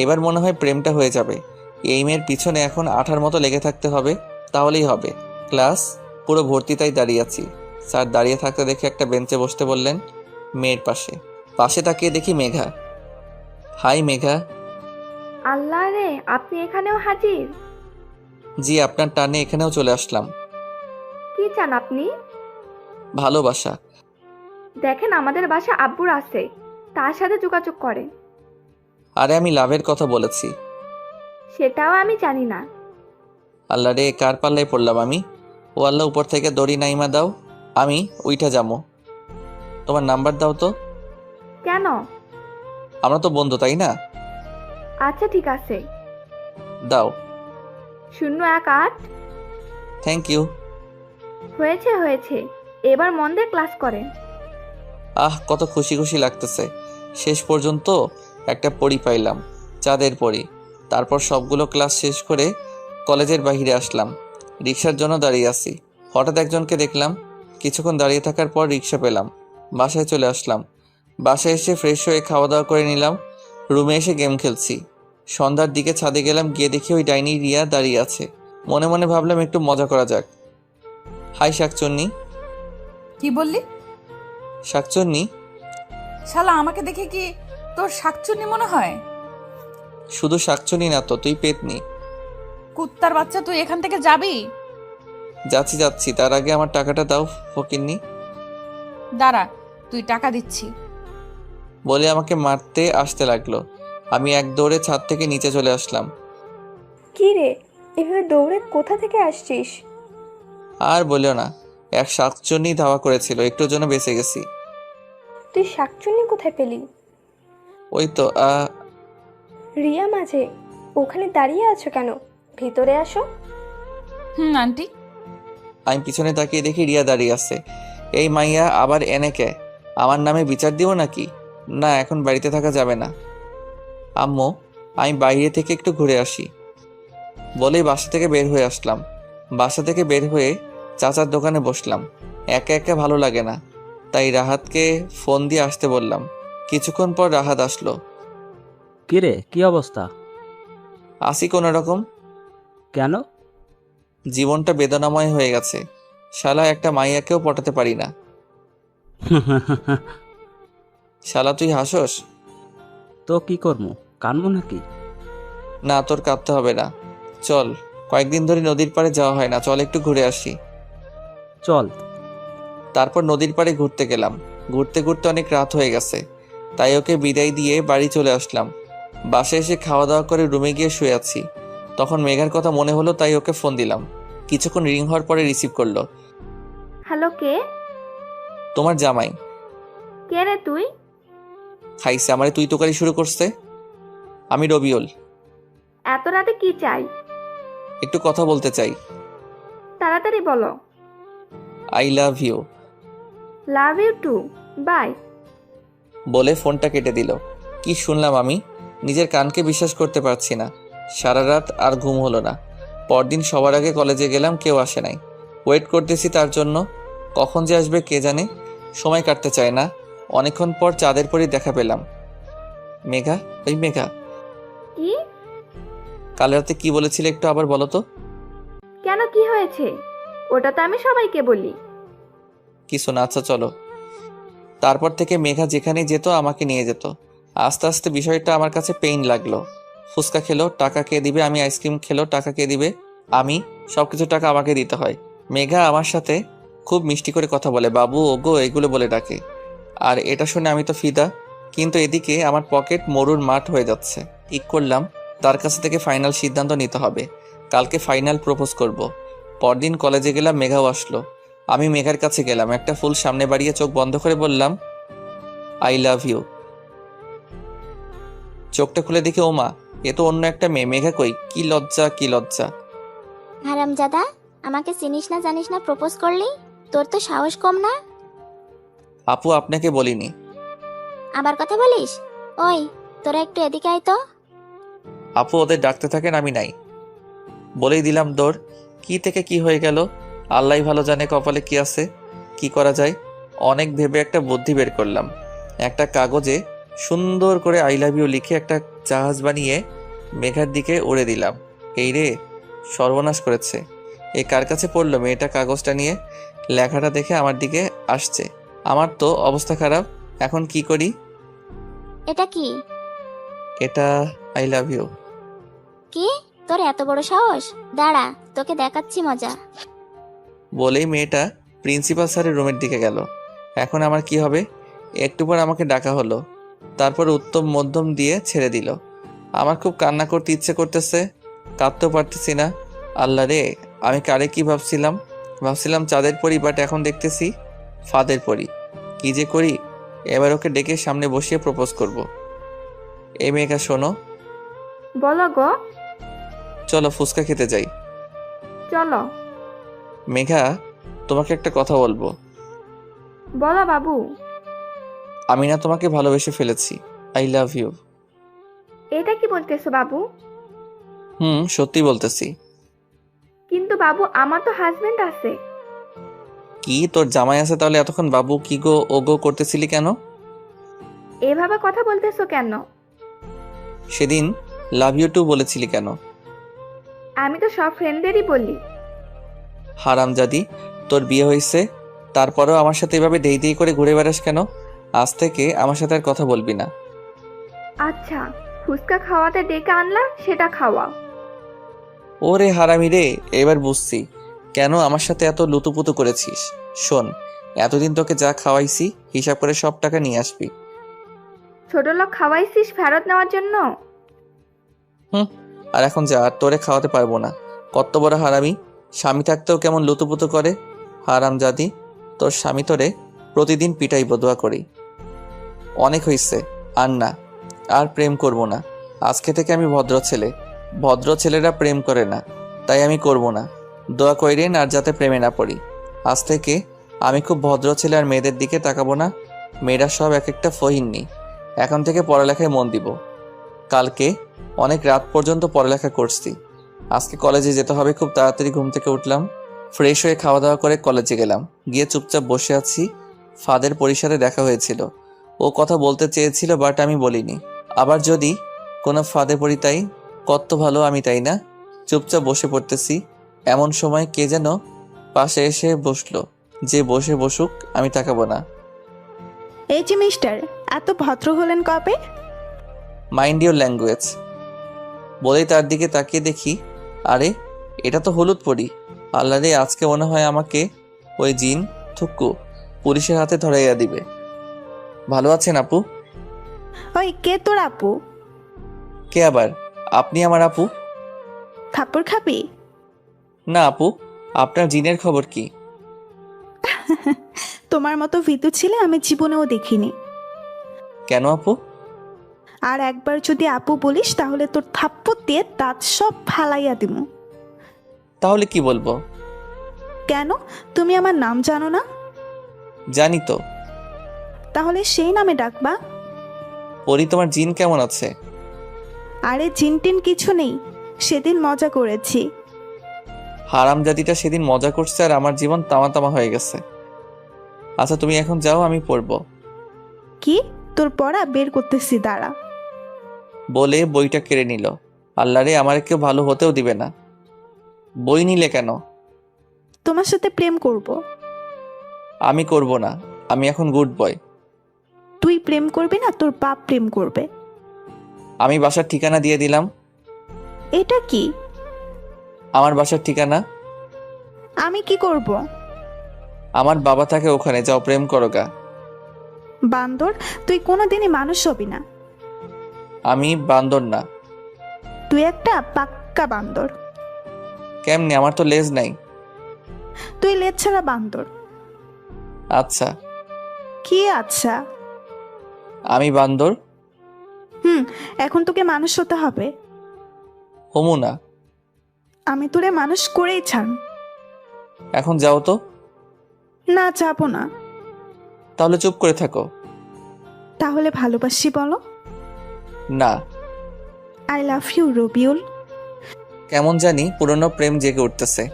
এবার মনে হয় প্রেমটা হয়ে যাবে। এই মেয়ের পিছনে এখন আঠার মতো লেগে থাকতে হবে, তাহলেই হবে। ক্লাস পুরো ভর্তি, তাই দাঁড়িয়ে আছি। স্যার দাঁড়িয়ে থাকতে দেখে একটা বেঞ্চে বসতে বললেন, মেয়ের পাশে। পাশে তাকিয়ে দেখি মেঘা। হাই মেঘা। আল্লাহ রে, আপনি এখানেও হাজির? জি, আপনার টানে এখানেও চলে আসলাম। কি চান আপনি? ভালোবাসা। দেখেন, আমাদের বাসা আব্বুর আছে, তার সাথে যোগাযোগ করেন। আরে আমি লাভের কথা বলেছি। সেটাও আমি জানি না। আল্লাহ রে, কার পাল্লায় পড়লাম আমি। ও আল্লাহ, উপর থেকে দড়ি নাইমা দাও, আমি উইঠা যাবো। তোমার নাম্বার দাও তো। কেন? আমরা তো বন্ধু, তাই না? আচ্ছা ঠিক আছে। দাও। 018। Thank you. হয়েছে হয়েছে, এবার মন দিয়ে ক্লাস করেন। আহ, কত খুশি খুশি লাগতেছে। শেষ পর্যন্ত একটা পড়ি পাইলাম, চাঁদের পড়ি। তারপর সবগুলো ক্লাস শেষ করে কলেজের বাইরে আসলাম। রিক্সার জন্য দাঁড়িয়ে আছি, হঠাৎ একজনকে দেখলাম। কিছুক্ষণ দাঁড়িয়ে থাকার পর রিক্সা পেলাম, বাসায় চলে আসলাম। বাসায় এসে ফ্রেশ হয়ে খাওয়া দাওয়া করে নিলাম। রুমে এসে গেম খেলছি। সন্ধ্যার দিকে ছাদে গেলাম, গিয়ে দেখি ওই ডাইনি রিয়া দাঁড়িয়ে আছে। মনে মনে ভাবলাম একটু মজা করা যাক। হাই শাকচুন্নি। কি বললি? শাকচুন্নি। শালা, আমাকে দেখে কি তোর শাকচুন্নি মনে হয়? শুধু শাকচুন্নি না তো, তুই পেতনি। কুত্তার বাচ্চা, তুই এখান থেকে যাবি? যাচ্ছি যাচ্ছি, তার আগে আমার টাকাটা দাও ফকিন্নি। দাঁড়া, তুই টাকা দিচ্ছি। বলে আমাকে মারতে আসতে লাগলো। আমি এক দৌড়ে ছাদ থেকে নিচে চলে আসলাম। কি রে, এভাবে দৌড়ে কোথা থেকে আসছিস? আর বলিও না, এক শাকচুন্নি ধাওয়া করেছিল, একটুর জন্য বেঁচে গেছি। তুই শাকচুন্নি কোথায় পেলি? ওই তো রিয়া মাঝে, ওখানে দাঁড়িয়ে আছো কেন? ভিতরে আসো। আন্টি। আমি পিছনে তাকিয়ে দেখি রিয়া দাঁড়িয়ে আছে। এই মাইয়া আবার এনে কে? আমার নামে বিচার দিব নাকি? না, এখন বাড়িতে থাকা যাবে না। আম্মু, আমি বাইরে থেকে একটু ঘুরে আসি বলেই বাসা থেকে বের হয়ে আসলাম। বাসা থেকে বের হয়ে চাচার দোকানে বসলাম। একা একা ভালো লাগে না, তাই রাহাতকে ফোন দিয়ে আসতে বললাম। কিছুক্ষণ পর রাহাত আসলো। কিরে, কি অবস্থা? আসি কোনো রকম। কেন? জীবনটা বেদনাময় হয়ে গেছে। শালা একটা মাইয়াকেও পটাতে পারি না। শালা তুই হাসোস? তো কি করবো, কানবো নাকি? না, তোর কাঁদতে হবে না। চল, কয়েকদিন ধরে নদীর পাড়ে যাওয়া হয় না, চল একটু ঘুরে আসি। চল। তারপর নদীর পাড়ে ঘুরতে গেলাম। ঘুরতে ঘুরতে অনেক রাত হয়ে গেছে, তাই ওকে বিদায় দিয়ে বাড়ি চলে আসলাম। বাসায় এসে খাওয়া দাওয়া করে রুমে গিয়ে শুয়ে আছি। তখন মেঘার কথা মনে হলো, তাই ওকে ফোন দিলাম। কিছুক্ষণ রিং হওয়ার পরে রিসিভ করলো। হ্যালো, কে? তোমার জামাই। কে রে তুই? খাইছে আমারে তুই তোকারি শুরু করছে। আমি রবিউল। এত রাতে কি চাই? একটু কথা বলতে চাই। তাড়াতাড়ি বলো। I love you. Love you too. Bye. বলে ফোনটা কেটে দিল। কি শুনলাম আমি? নিজের কানকে বিশ্বাস করতে পারছি না। সারা রাত আর ঘুম হলো না। পরদিন সবার আগে কলেজে গেলাম, কেউ আসে নাই। ওয়েট করতেছি তার জন্য, কখন যে আসবে কে জানে। সময় কাটতে চায় না। অনেকক্ষণ পর চাঁদের পরই দেখা পেলাম। মেঘা, ওই মেঘা, কি? কাল রাতে কি বলেছিলে একটু আবার বলো তো। কেন, কি হয়েছে? ওটা তো আমি সবাইকে বলি। কিছু না, আচ্ছা চলো। তারপর থেকে মেঘা যেখানেই যেত আমাকে নিয়ে যেত। আস্তে আস্তে বিষয়টা আমার কাছে পেইন লাগলো। ফুচকা খেলো, টাকা কে দিবে? আমি আইসক্রিম খেলো, টাকা কে দিবে? আমি। সবকিছু টাকা আমাকে দিতে হয়। মেঘা আমার সাথে খুব মিষ্টি করে কথা বলে, বাবু, ওগো এগুলো বলে ডাকে। আর এটা শুনে আমি তো ফিদা। কিন্তু এদিকে আমার পকেট মরুর মাঠ হয়ে যাচ্ছে। ঠিক করলাম তার কাছ থেকে ফাইনাল সিদ্ধান্ত নিতে হবে। কালকে ফাইনাল প্রপোজ করব। পরদিন কলেজে গেলাম, মেঘাও আসলো। আমি মেঘার কাছে গেলাম, একটা ফুল সামনে বাড়িয়ে চোখ বন্ধ করে বললাম, আই লাভ ইউ। চোখটা খুলে দেখি ওমা, এ তো অন্য একটা মেয়ে। মেঘা কই? কি লজ্জা, কি লজ্জা। হারামজাদা, আমাকে চিনিস না জানিস না প্রপোজ করলি? তোর তো সাহস কম না। আপু, আপনাকে বলিনি। আবার কথা বলিস? ওই, তোরা একটু এদিকে আয় তো। আপু, ওদের ডাকতে থাকেন, আমি নাই। বলেই দিলাম দৌড়। কি থেকে কি হয়ে গেল আল্লাহ ভালো জানে, কপালে কি আছে। কি করা যায়? অনেক ভেবে একটা বুদ্ধি বের করলাম। একটা কাগজে সুন্দর করে আই লাভ ইউ লিখে একটা জাহাজ বানিয়ে মেঘার দিকে উড়ে দিলাম। এই রে, সর্বনাশ করেছে। এই কার কাছে পড়লো? মেয়েটা কাগজটা নিয়ে লেখাটা দেখে আমার দিকে আসছে। আমার তো অবস্থা খারাপ। এখন কি করি? এটা কি? এটা আই লাভ ইউ। কি? তোর এত বড় সাহস? দাঁড়া, তোকে দেখাচ্ছি মজা। বলেই মেয়েটা প্রিন্সিপাল স্যারের রুমের দিকে গেল। এখন আমার কি হবে? একটু পর আমাকে ডাকা হলো। তারপর উত্তম মধ্যম দিয়ে ছেড়ে দিল। আমার খুব কান্না করতে ইচ্ছে করতেছে, কাঁদতেও পারতেছি না। আল্লাহ রে, আমি কারে কি ভাবছিলাম চাঁদের পরি, বাট এখন দেখতেছি ফাঁদের পরি। কি যে করি? এবার ওকে ডেকে সামনে বসিয়ে প্রপোজ করব। এই মেয়েকা, শোনো, বলো গো। চলো ফুচকা খেতে যাই। চলো। মেঘা, তোমাকে একটা কথা বলবো। বলো বাবু। আমি না তোমাকে ভালোবেসে ফেলেছি। I love you. এটা কি বলতেছো বাবু? সত্যি বলতেছি। কিন্তু বাবু, আমার তো হাজবেন্ড আছে। কি, তোর জামাই আছে? তাহলে এতক্ষণ বাবু কি গো ও গো করতেছিলি কেন? এভাবে কথা বলতেছো কেন? সেদিন লাভ ইউ টু বলেছিলি কেন? আমি তো সব ফ্রেন্ডদেরই বলি। হারামজাদি, তোর বিয়ে হয়েছে, তারপরেও আমার সাথে এভাবে দেই দেই করে ঘুরে বেড়াস কেন? আজ থেকে আমার সাথে আর কথা বলবি না। আচ্ছা, ফুচকা খাওয়াতে ডেকে আনলাম, সেটা খাওয়া। ওরে হারামি রে, এবার বুঝছি কেন আমার সাথে এত লুতুপুতু করেছিস। শোন, এতদিন তোকে যা খাওয়াইছি হিসাব করে সব টাকা নিয়ে আসবি। ছোট লোক খাওয়াইছিস ফেরত নেওয়ার জন্য? আর এখন যা, আর তোরে খাওয়াতে পারবো না। কত বড় হারামি! স্বামী থাকতেও কেমন লুতুপুতু করে। হারামজাদি, তোর স্বামী তোরে প্রতিদিন পিটাই বদুয়া করি। অনেক হইছে, আর না, আর প্রেম করব না। আজকে থেকে আমি ভদ্র ছেলে। ভদ্র ছেলেরা প্রেম করে না, তাই আমি করব না। দোয়া কইরেন আর যাতে প্রেমে না পড়ি। আজ থেকে আমি খুব ভদ্র ছেলে, আর মেয়েদের দিকে তাকাবো না। মেয়েরা সব এক একটা ফহিন্নি। এখন থেকে পড়ালেখায় মন দিব। কালকে অনেক রাত পর্যন্ত পড়ালেখা করছি। আজকে কলেজে যেতে হবে। খুব তাড়াতাড়ি ঘুম থেকে উঠলাম, ফ্রেশ হয়ে খাওয়া দাওয়া করে কলেজে গেলাম। গিয়ে চুপচাপ বসে আছি। ফাদের পরিসরে দেখা হয়েছিল। ও কথা বলতে চেয়েছিল, বাট আমি বলিনি। আবার যদি কোনো ফাঁদে পড়ি তাই? কত ভালো আমি, তাই না? চুপচাপ বসে পড়তেছি, এমন সময় কে যেন পাশে এসে বসলো। যে বসে বসুক, আমি তাকাবো না। এই যে মিস্টার, এত ভদ্র হলেন কবে? মাইন্ড ইউর ল্যাঙ্গুয়েজ বলেই তার দিকে তাকিয়ে দেখি, আরে এটা তো হলুদ পরি। আল্লাহ রে, আজকে মনে হয় আমাকে ওই জিন থুক্কু পুলিশের হাতে ধরাইয়া দিবে। ভালো আছেন আপু? ওই কে তোর আপু? কে আবার? আপনি আমার আপু? থাপ্পড় খাবি? না আপু, আপনার জিনের খবর কি? তোমার মতো ভীতু ছেলে আমি জীবনেও দেখিনি। কেন আপু? আর একবার যদি আপু বলিস তাহলে তোর থাপ্পড় দিয়ে দাঁত সব ফালাইয়া দিমু। তাহলে কি বলবো? কেন, তুমি আমার নাম জানো না? জানি তো। তাহলে সেই নামে ডাকবা। পরি, তোমার জিন কেমন আছে? আরে জিনটিন কিছু নেই, সেদিন মজা করেছি। হারামজাদিটা সেদিন মজা করছে আর আমার জীবন তামা তামা হয়ে গেছে। আচ্ছা তুমি এখন যাও, আমি পড়বো। কি? তোর পড়া বের করতেছি, দাঁড়া। বলে বইটা কেড়ে নিল। আল্লাহ রে, আমার কেউ ভালো হতেও দিবে না। বই নিলে কেন? তোমার সাথে প্রেম করব। আমি করব না, আমি এখন গুড বয়। তুই প্রেম করবি না, তোর বাপ প্রেম করবে। আমি বাসার ঠিকানা দিয়ে দিলাম। এটা কি? আমার বাসার ঠিকানা। আমি কি করব? আমার বাবা থাকে ওখানে, যাও প্রেম করো গা। বান্দর, তুই কোনোদিনই মানুষ হবি না। আমি বান্দর না। তুই একটা পাক্কা বান্দর। কেমনে? আমার তো লেজ নাই। তুই লেজ ছাড়া বান্দর। আচ্ছা, কি আচ্ছা? আমি বান্দর। এখন তোকে মানুষ হতে হবে। হমু না। আমি তোরে মানুষ করেই ছাড়। এখন যাও তো। না, যাবো না। তাহলে চুপ করে থাকো। তাহলে ভালোবাসি বলো। না। I love you Rabiul. কেমন জানি পুরনো প্রেম জেগে উঠতেছে,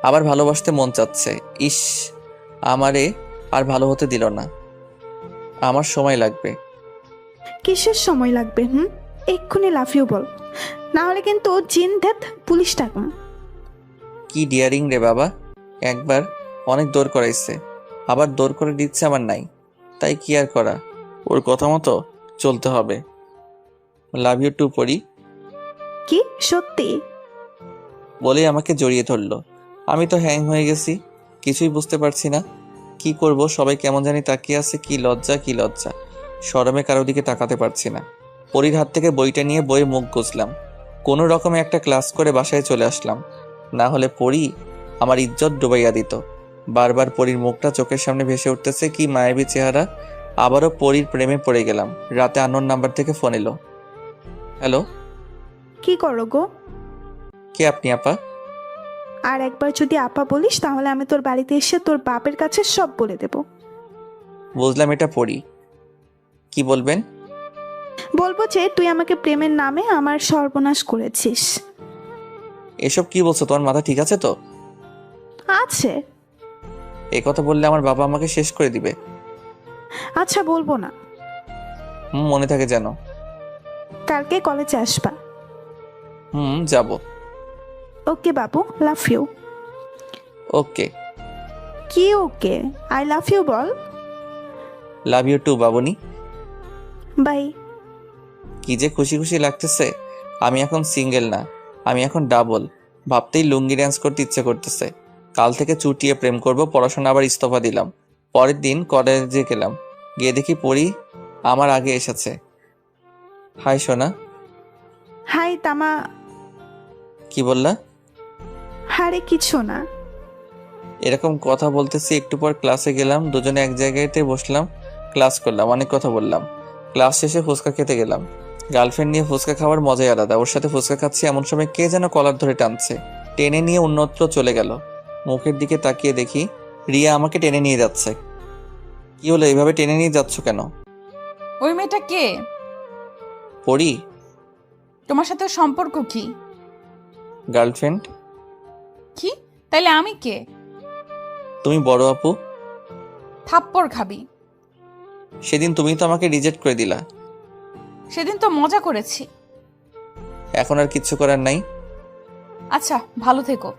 আবার ভালোবাসতে মন চাচ্ছে। ইস, আমারে আর ভালো হতে দিল না। আমার সময় লাগবে। কিসের সময় লাগবে? এক্ষুনি লাভ ইউ বল, না হলে কিন্তু জিন দেখ পুলিশ ডাকুন। কি ডিয়ারিং রে বাবা! একবার অনেক দৌড় করাইছে, আবার দৌড় করে দিচ্ছে আমার নাই। তাই কি আর করা, ওর কথা মতো চলতে হবে। লাভ ইউ টু পড়ি কি সত্যি? বলেই আমাকে জড়িয়ে ধরলো। আমি তো হ্যাং হয়ে গেছি, কিছুই বুঝতে পারছি না কি করব। সবাই কেমন জানি তাকিয়ে আছে। কি লজ্জা, কি লজ্জা! শরমে কারো দিকে তাকাতে পারছি না। পরীর হাত থেকে বইটা নিয়ে বইয়ে মুখ গুজলাম। কোনো রকমে একটা ক্লাস করে বাসায় চলে আসলাম, না হলে পরী আমার ইজ্জত ডুবাইয়া দিত। বারবার পরীর মুখটা চোখের সামনে ভেসে উঠতেছে, কি মায়াবী চেহারা। আবারও পরীর প্রেমে পড়ে গেলাম। রাতে আননোন নাম্বার থেকে ফোন এলো। হ্যালো, কি করো গো? কে আপনি আপা? আর একবার যদি আপা বলিস তাহলে আমি তোর বাড়িতে এসে তোর বাপের কাছে সব বলে দেব। বুঝলাম এটা পরী। কি বলবেন? বলবো যে তুই আমাকে প্রেমের নামে আমার সর্বনাশ করেছিস। এসব কি বলছো? তোমার মাথা ঠিক আছে তো? আছে। এই কথা বললে আমার বাবা আমাকে শেষ করে দিবে। আচ্ছা, বলবো না। মনে থাকে যেন। কালকে কলেজে আসবা। যাব। ওকে বাবু, লাভ ইউ। ওকে। কি ওকে? আই লাভ ইউ বল। লাভ ইউ টু বাবুনি। বাই। কি যে খুশি খুশি লাগতেছে। আমি এখন সিঙ্গেল না, আমি এখন ডাবল। ভাবতেই লুঙ্গি ড্যান্স করতে ইচ্ছে করতেছে। কাল থেকে চুটিয়ে প্রেম করব। পড়াশোনা আবার ইস্তফা দিলাম। পরের দিন কলেজে গেলাম, গিয়ে দেখি পরী আমার আগে এসেছে। হাই সোনা। হাই তামা। কি বললা? হারে কিছু না। এরকম কথা বলতেছি। একটু পর ক্লাসে গেলাম, দুজনে এক জায়গাতে বসলাম, ক্লাস করলাম, অনেক কথা বললাম। ক্লাস শেষে ফুচকা খেতে গেলাম। গার্লফ্রেন্ড নিয়ে ফুচকা খাওয়ার মজাই আলাদা। ওর সাথে ফুচকা খাচ্ছি, এমন সময় কে যেন কলার ধরে টানছে, টেনে নিয়ে অন্যত্র চলে গেল। মুখের দিকে তাকিয়ে দেখি রিয়া আমাকে টেনে নিয়ে যাচ্ছে। কি হলো, এইভাবে টেনে নিয়ে যাচ্ছ কেন? ওই মেয়েটা কে? পরি, তোমার সাথে ওর সম্পর্ক কি? গার্লফ্রেন্ড। কি? তাইলে আমি কে? তুমি বড় আপু। থাপ্পড় খাবি। সেদিন তুমি তো আমাকে রিজেক্ট করে দিলা। সেদিন তো মজা করেছি। এখন আর কিচ্ছু করার নাই। আচ্ছা, ভালো থেকো।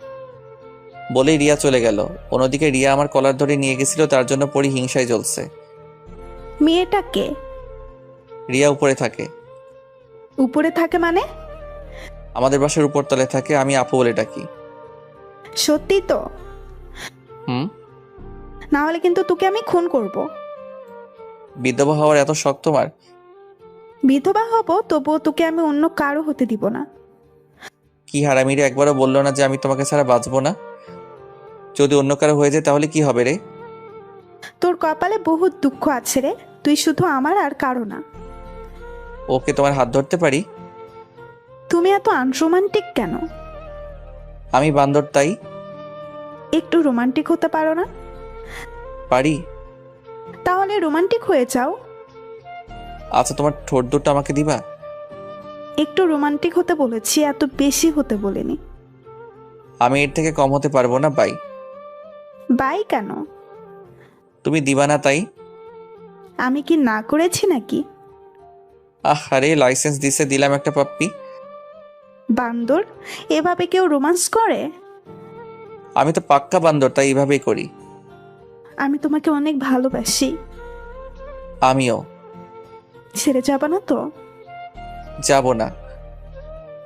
বলেই রিয়া চলে গেল। অন্যদিকে রিয়া আমার কলার ধরে নিয়ে গেছিল, তার জন্য পরি হিংসায় জ্বলছে। মেয়েটা কে? রিয়া উপরে থাকে। উপরে থাকে মানে? আমাদের বাসার উপরতলায় থাকে, আমি আপু বলে ডাকি। সত্যি তো? হুম। না হলে কিন্তু তোকে আমি খুন করব। বিধবা হওয়ার এত শখ তোমার? বিধবা হব, তবুও তোকে আমি অন্য কারো হতে দিব না। কি হারামিরে, একবারও বললো না যে আমি তোমাকে ছাড়া বাঁচবো না? যদি অন্য কারো হয়ে যায় তাহলে কি হবে রে? তোর কপালে বহুত দুঃখ আছে রে, তুই শুধু আমার আর কারো না। ওকে, তোমার হাত ধরতে পারি? তুমি এত আনরোমান্টিক কেন? আমি বান্দর তাই। একটু রোমান্টিক হতে পারো না? পারি। তাহলে রোমান্টিক হয়ে যাও। আচ্ছা, তোমার ঠোঁট দুটো আমাকে দিবা? একটু রোমান্টিক হতে বলেছি, এত বেশি হতে বলিনি। আমি এর থেকে কম হতে পারবো না, বাই। বাই কেন? তুমি দিবা না তাই। আমি কি না করেছি নাকি? আরে লাইসেন্স দিছে, দিলাম একটা পাপ্পি। বান্দর, এভাবে কেউ রোমান্স করে? আমি তো পাক্কা বান্দর, তাই এইভাবেই করি। আমি তোমাকে অনেক ভালোবাসি। আমিও। ছেড়ে যাবা না তো? যাব না।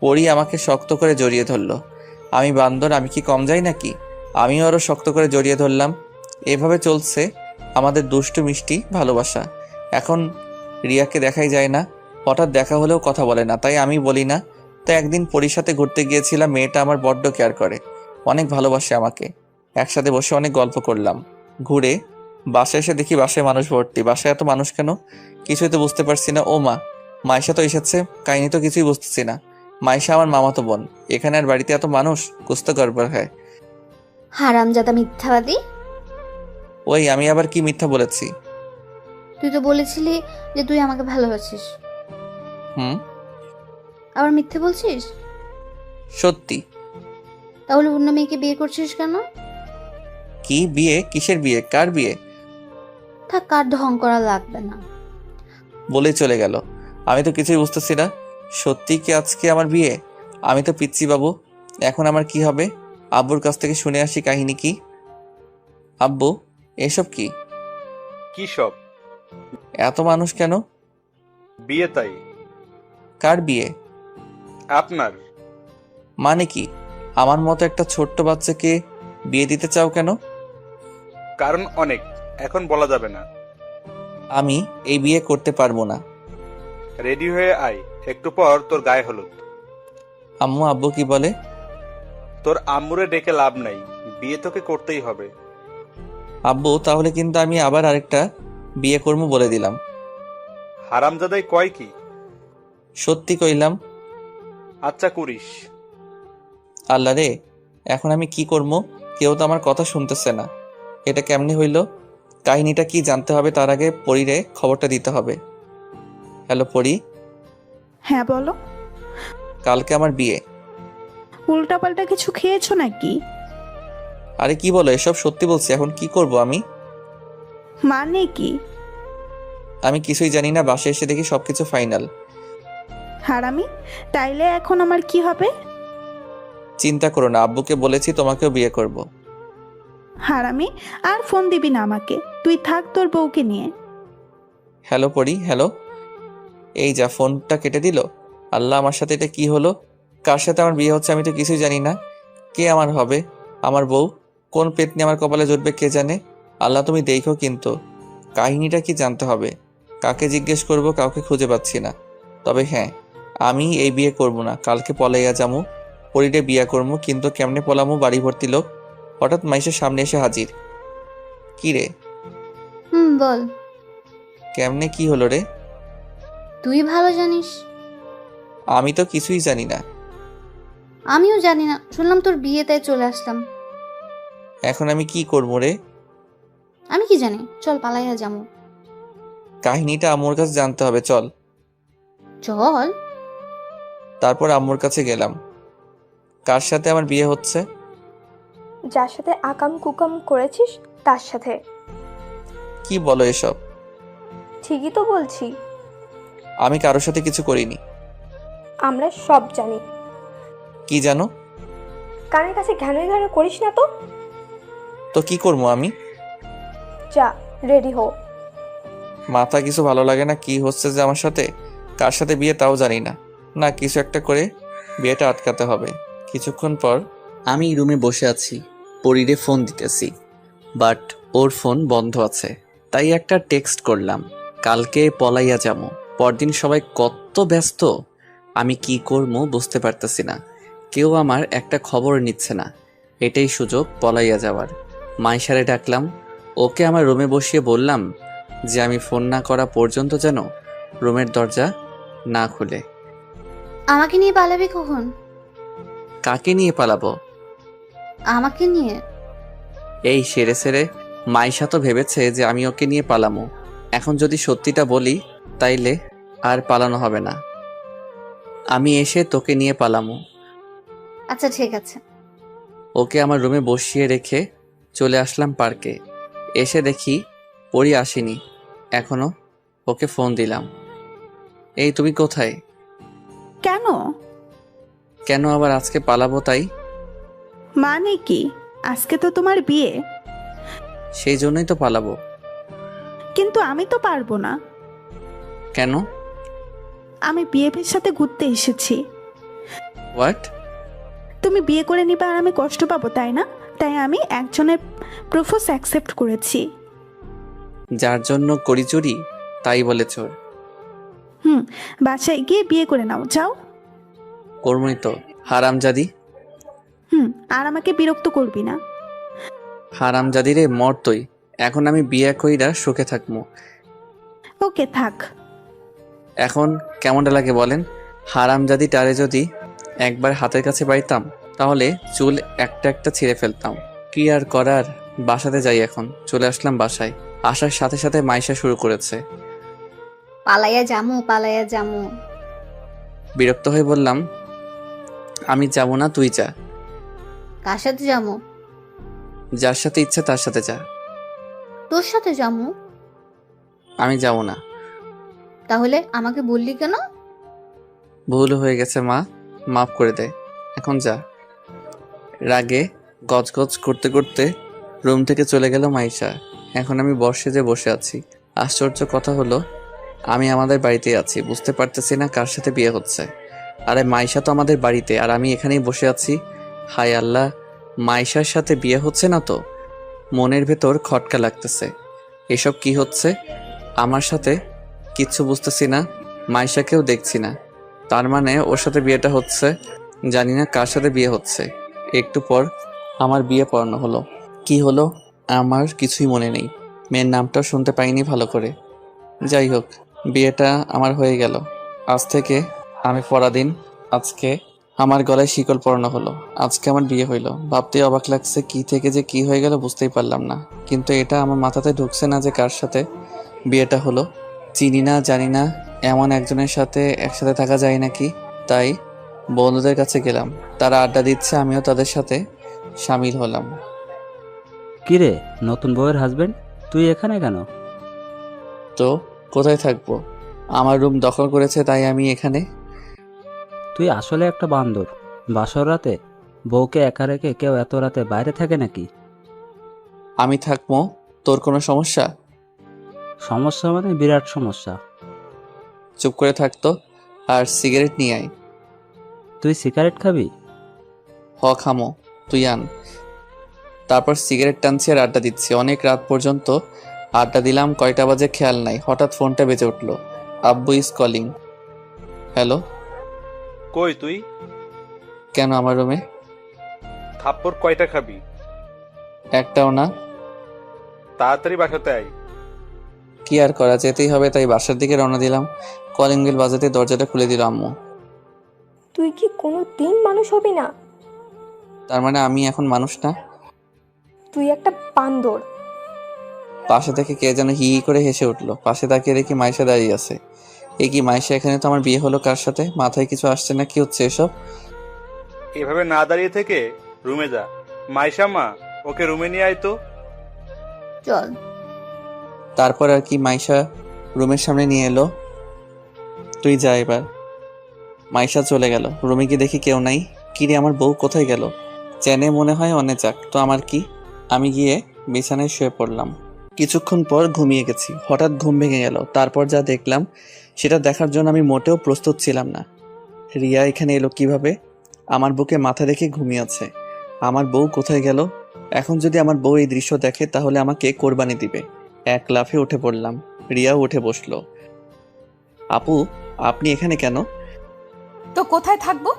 পরি আমাকে শক্ত করে জড়িয়ে ধরলো। আমি বান্দর, আমি কি কম যাই নাকি? আমিও আরো শক্ত করে জড়িয়ে ধরলাম। এভাবে চলছে আমাদের দুষ্টু মিষ্টি ভালোবাসা। এখন রিয়াকে দেখাই যায় না, হঠাৎ দেখা হলেও কথা বলে না, তাই আমি বলি না। তাই একদিন পরির সাথে ঘুরতে গিয়েছিলাম। মেয়েটা আমার বড্ড কেয়ার করে, অনেক ভালোবাসে আমাকে। একসাথে বসে অনেক গল্প করলাম। ঘুরে বাসায় এসে দেখি বাসায় মানুষ ভর্তি। বাসায় এত মানুষ কেন, কিছুই তো বুঝতে পারছি না। ও মা, মাইশা তো এসেছে। কাহিনী তো কিছুই বুঝতেছি না। মাইশা আমার মামাতো বোন, এখানে আর বাড়িতে এত মানুষ, কুস্ত গড়বড় হয়। হারামজাদা মিথ্যাবাদী! ওই, আমি আবার কি মিথ্যা বলেছি? তুই তো বলেছিলি যে তুই আমাকে ভালোবাসিস, হুম। আবার মিথ্যে বলছিস? সত্যি। তাহলে অন্য মেয়েকে বিয়ে করছিস কেন? কি বিয়ে? কিসের বিয়ে? কার বিয়ে? থাক, কার ঢং করা লাগবে না। বলেই চলে গেল। আমি তো কিছুই বুঝতেছি না। সত্যি কি আজকে আমার বিয়ে? আমি তো পিচ্ছি বাবু। এখন আমার কি হবে? আব্বুর কাছ থেকে শুনে আসি কাহিনী কি। আব্বু, এসব কি? কি সব? এত মানুষ কেন? বিয়ে তাই। কার বিয়ে? আপনার। মানে কি? আমার মতো একটা ছোট্ট বাচ্চাকে বিয়ে দিতে চাও কেন? কারণ অনেক, এখন বলা যাবে না। আমি এই বিয়ে করতে পারবো না। রেডি হয়ে আয়, একটু পর তোর গায়ে হলুদ। আম্মু, আব্বু কি বলে? তোর আম্মুরে ডেকে লাভ নাই, বিয়ে তোকে করতেই হবে। আব্বু, তাহলে কিন্তু আমি আবার আরেকটা বিয়ে করবো বলে দিলাম। হারামজাদাই কয় কি? সত্যি কইলাম। আচ্ছা করিস। আল্লাহ রে, এখন আমি কি করবো? কেউ তো আমার কথা শুনতেছে না। এটা কেমনে হইল? কাহিনীটা কি জানতে হবে, তার আগে পরীরে খবরটা দিতে হবে। হ্যালো পরী, হ্যাঁ বলো। কালকে আমার বিয়ে। উল্টাপাল্টা কিছু খেয়েছো নাকি? আরে কি বলো এসব? সত্যি বলছি। এখন কি করব আমি? মানে কি? আমি কিছুই জানি না। বাসায় এসে দেখি সবকিছু ফাইনাল। হারামি, তাইলে এখন আমার কি হবে? চিন্তা করো না, আব্বুকে বলেছি তোমাকেও বিয়ে করব। হারামি, আর ফোন দিবি না আমাকে, তুই থাক তোর বউকে নিয়ে। হ্যালো পরী, হ্যালো। এই যা, ফোনটা কেটে দিল। আল্লাহ, আমার সাথে এটা কি হলো? কার সাথে আমার বিয়ে হচ্ছে আমি তো কিছুই জানি না। কে আমার হবে? আমার বউ? কোন পেতনি আমার কপালে জুটবে কে জানে। আল্লাহ তুমি দেখো, কিন্তু কাহিনীটা কি জানতে হবে। কাকে জিজ্ঞেস করব, কাউকে খুঁজে পাচ্ছি না। তবে হ্যাঁ, আমি এই বিয়ে করব না। কালকে পলাইয়া যামু, পরীরে বিয়ে করবো। কিন্তু কেমনে পলামু? বাড়ি ভর্তি লোক। হঠাৎ মাইশের সামনে এসে হাজির। কি রে? বল। কেমনে কি হলো রে? তুই ভালো জানিস। আমি তো কিছুই জানি না। আমিও জানি না, শুনলাম তোর বিয়ে, তাই চলে আসলাম। এখন আমি কি করবো রে? আমি কি জানি, চল পালাইয়া যাবো। কাহিনীটা আম্মুর কাছে জানতে হবে, চল। চল। তারপর আম্মুর কাছে গেলাম। কার সাথে আমার বিয়ে হচ্ছে? যার সাথে আকাম কুকাম করেছিস তার সাথে। কি বলো এসব? ঠিকই তো বলছি। আমি কারোর সাথে কিছু করিনি। আমরা সব জানি। কি জানো? কানের কাছে ঘ্যানো ঘ্যানো করিস না তো। তো কি করবো আমি? যা, রেডি হো। মাথা কিছু ভালো লাগে না, কি হচ্ছে যে আমার সাথে? কার সাথে বিয়ে তাও জানি না। না, কিছু একটা করে বিয়েটা আটকাতে হবে। কিছুক্ষণ পর আমি রুমে বসে আছি, পরিরে ফোন দিতেছি, বাট ওর ফোন বন্ধ আছে। তাই একটা টেক্সট করলাম, কালকে পলাইয়া যাবো। পরদিন সবাই কত ব্যস্ত, আমি কি করবো বুঝতে পারতেছি না। কেউ আমার একটা খবর নিচ্ছে না। এটাই সুযোগ পলাইয়া যাওয়ার। মাইশারে ডাকলাম, ওকে আমার রুমে বসিয়ে বললাম যে আমি ফোন না করা পর্যন্ত যেন রুমের দরজা না খুলে। আমাকে নিয়ে পালাবি কখন? কাকে নিয়ে পালাবো? আমাকে নিয়ে। এই সেরে সেরে মাইশা তো ভেবেছে যে আমি ওকে নিয়ে পালামো। এখন যদি সত্যিটা বলি তাইলে আর পালানো হবে না। আমি এসে তোকে নিয়ে পালামো। আচ্ছা ঠিক আছে। ওকে আমার রুমে বসিয়ে রেখে চলে আসলাম পার্কে। এসে দেখি পরি আসেনি এখনো। ওকে ফোন দিলাম, এই তুমি কোথায়? কেন? কেন আবার আজকে পালাবো তাই। মানে কি? আজকে তো তোমার বিয়ে। সেই জন্যই তো পালাবো। কিন্তু আমি তো পারবো না। কেন? আমি বিএফের সাথে ঘুরতে এসেছি। হোয়াট? তুমি বিয়ে করে নিবা আর আমি কষ্ট পাবো, তাই না? তাই আমি একজনের প্রপোজ অ্যাকসেপ্ট করেছি। যার জন্য করি চুরি তাই বলে চোর। বাসায় গিয়ে বিয়ে করে নাও, যাও। কর্মই তো, হারামজাদি। আর আমাকে বিরক্ত করবি না। হারামজাদি রে, মর তুই। এখন আমি বিয়ে কইরা সুখে থাকবো। ওকে থাক। এখন কেমনটা লাগে বলেন? হারামজাদি টারে যদি একবার হাতের কাছে পাইতাম তাহলে চুল একটা একটা ছিঁড়ে ফেলতাম। কি আর করার, বাসাতে যাই এখন। চলে আসলাম বাসায়। আসার সাথে সাথে মাইশা শুরু করেছে। পালাইয়া জামু, পালাইয়া জামু। বিরক্ত হয়ে বললাম, আমি যাবো না, তুই যা। কার সাথে জামু? যার সাথে ইচ্ছে তার সাথে যা। তোর সাথে জামু। আমি যাবো না। তাহলে আমাকে বললি কেন? ভুল হয়ে গেছে মা, মাফ করে দে। এখন যা। রাগে গজগজ করতে করতে রুম থেকে চলে গেল মাইশা। এখন আমি বর্ষে বসে আছি। আশ্চর্য কথা হলো, আমি আমাদের বাড়িতেই আছি, বুঝতে পারতেছি না কার সাথে বিয়ে হচ্ছে। আরে মাইশা তো আমাদের বাড়িতে, আর আমি এখানেই বসে আছি। হায় আল্লাহ, মাইশার সাথে বিয়ে হচ্ছে না তো? মনের ভেতর খটকা লাগতেছে। এসব কি হচ্ছে আমার সাথে? কিচ্ছু বুঝতেছি না। মাইশাকেও দেখছি না, তার মানে ওর সাথে বিয়েটা হচ্ছে। জানি না কার সাথে বিয়ে হচ্ছে। একটু পর আমার বিয়ে পড়ানো হলো। কি হলো আমার কিছুই মনে নেই। মেয়ের নামটাও শুনতে পাইনি ভালো করে। যাই হোক, বিয়েটা আমার হয়ে গেল। আজ থেকে আমি পরাধীন। আজকে আমার গলায় শিকল পরানো হলো। আজকে আমার বিয়ে হইলো। ভাবতে অবাক লাগছে, কি থেকে যে কি হয়ে গেল বুঝতেই পারলাম না। কিন্তু এটা আমার মাথাতে ঢুকছে না যে কার সাথে বিয়েটা হলো। চিনি না, জানি না, এমন একজনের সাথে একসাথে থাকা যায় নাকি। তাই বন্ধুদের কাছে গেলাম, তারা আড্ডা দিচ্ছে, আমিও তাদের সাথে সামিল হলাম। কিরে, নতুন বউয়ের হাজবেন্ড, তুই এখানে কেন? তো কোথায় থাকবো? আমার রুম দখল করেছে তাই আমি এখানে। তুই আসলে একটা বান্দর। বাসর রাতে বউকে একা রেখে কেউ এত রাতে বাইরে থাকে নাকি? আমি থাকবো, তোর কোনো সমস্যা? সমস্যা মানে বিরাট সমস্যা। চুপ করে থাকতো আর সিগারেট নিয়ে আয়। তুই সিগারেট খাবি? খামো, তুই আন। তারপর সিগারেট টানছি আর আড্ডা দিচ্ছি অনেক রাত পর্যন্ত। আড্ডা দিলাম, কয়টা বাজে খেয়াল নাই। হঠাৎ ফোনটা বেজে উঠলো। আব্বু ইজ কলিং। হ্যালো। কই তুই? কেন আমার রুমে? থাপ্পড় কয়টা খাবি? একটাও না। তাড়াতাড়ি বাসাতে আয়। কি আর করা, যেতেই হবে তাই বাসার দিকে রওনা দিলাম। কলিং বেল বাজাতে দরজাটা খুলে দিল আম্মু। তুই কি কোনো দিন মানুষ হবি না? তার মানে আমি এখন মানুষ না? তুই একটা বান্দর। পাশে থেকে কে যেন হি হি করে হেসে উঠলো। পাশে তাকিয়ে দেখি মাইশা দাঁড়িয়ে আছে। এ কি মাইশা, এখানে তো আমার বিয়ে হলো কার সাথে? মাথায় কিছু আসছে না, কি হচ্ছে এসব? এভাবে না দাঁড়িয়ে থেকে রুমে যা। মাইশা মা, ওকে রুমে নিয়ে আয় তো। চল। তারপর আর কি মাইশা রুমের সামনে নিয়ে এলো। তুই যা এবার। মাইশা চলে গেল। রুমে গিয়ে দেখি কেউ নাই। কিরে, আমার বউ কোথায় গেল? চেনে মনে হয়, অনে যাক তো আমার কি। আমি গিয়ে বিছানায় শুয়ে পড়লাম। কিছুক্ষণ পর ঘুমিয়ে গেছি। হঠাৎ ঘুম ভেঙে গেল। তারপর যা দেখলাম সেটা দেখার জন্য আমি মোটেও প্রস্তুত ছিলাম না। রিয়া এখানে এলো কিভাবে? আমার বুকে মাথা রেখে ঘুমিয়ে আছে। আমার বউ কোথায় গেল? এখন যদি আমার বউ এই দৃশ্য দেখে তাহলে আমাকে কোরবানি দিবে। এক লাফে উঠে পড়লাম। রিয়াও উঠে বসলো। আপু, আপনি এখানে কেন? তো কোথায় থাকবো?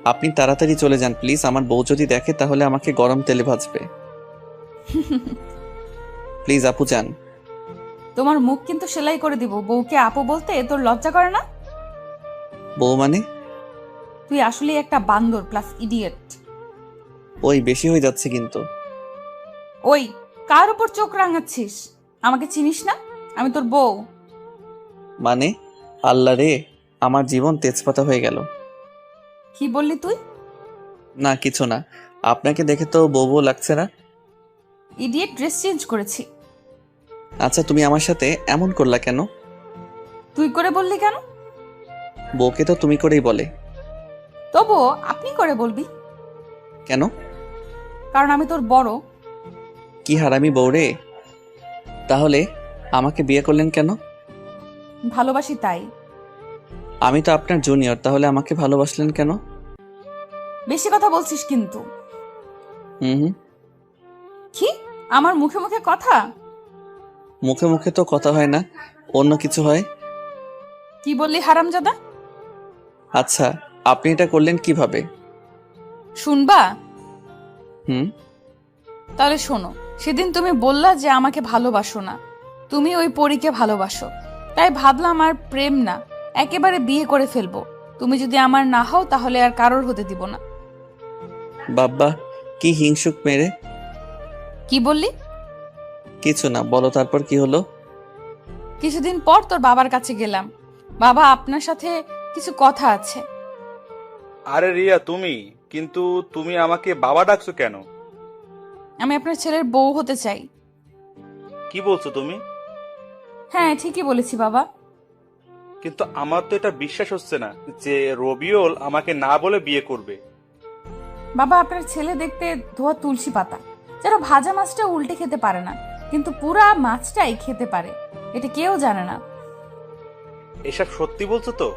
আপনি তাড়াতাড়ি চলে যান প্লিজ। আমার বউ যদি দেখে তাহলে আমাকে গরম তেলে ভাজবে। প্লিজ আপু যান। তোমার মুখ কিন্তু সেলাই করে দিব। বউকে আপু বলতে তোর লজ্জা করে না? বউ মানে? তুই আসলে একটা বান্দর প্লাস ইডিয়েট। ওই বেশি হয়ে যাচ্ছে কিন্তু। ওই, কার উপর চোখ রাঙাচ্ছিস? আমাকে চিনিস না? আমি তোর বউ। মানে? আল্লাহ রে, আমার জীবন তেজপাতা হয়ে গেল। কি বললি তুই? না কিছু না। আপনাকে দেখে তো বউ বউ লাগছে না। ইডিয়েট, ড্রেস চেঞ্জ করেছি। আচ্ছা, তুমি আমার সাথে এমন করলা কেন? তুই করে বললি কেন? বউকে তো তুমি করেই বলে। তবুও আপনি করে বলবি কেন? কারণ আমি তোর বড়। কি হারামি বউ রে। তাহলে আমাকে বিয়ে করলেন কেন? ভালোবাসি তাই। আমি তো আপনার জুনিয়র, তাহলে আমাকে ভালোবাসলেন কেন? বেশি কথা বলছিস কিন্তু। হুম। কি? আমার মুখে মুখে কথা? মুখে মুখে তো কথা হয় না, অন্য কিছু হয়। কি বললি হারামজাদা? আচ্ছা, আপনি এটা করলেন কিভাবে? শুনবা? হুম। তাহলে শোনো, সেদিন তুমি বললা যে আমাকে ভালোবাসো না, তুমি ওই পরীকে ভালোবাসো। তাই ভাবলাম আর প্রেম না, একেবারে বিয়ে করে ফেলবো। তুমি যদি আমার না হও তাহলে আর কারোর হতে দিব না। বাব্বা, কি হিংসুক মেরে। কি বললি? কিছু না, বলো তারপর কি হলো? কিছুদিন পর তোর বাবার কাছে গেলাম। বাবা, আপনার সাথে কিছু কথা আছে। আরে রিয়া, কিন্তু তুমি আমাকে বাবা ডাকছো কেন? আমি আপনার ছেলের বউ হতে চাই। কি বলছো তুমি? হ্যাঁ, ঠিকই বলেছি বাবা। কিন্তু আমার তো এটা বিশ্বাস হচ্ছে না যে রবিউল আমাকে না বলে বিয়ে করবে। বাবা, আপনার ছেলে দেখতে ধোয়া তুলসী পাতা, যেন ভাজা মাছটা উল্টে খেতে পারে না, কিন্তু পুরা মাছটাই খেতে পারে। এটা কেউ জানে না। এসব সত্যি বলছো তো?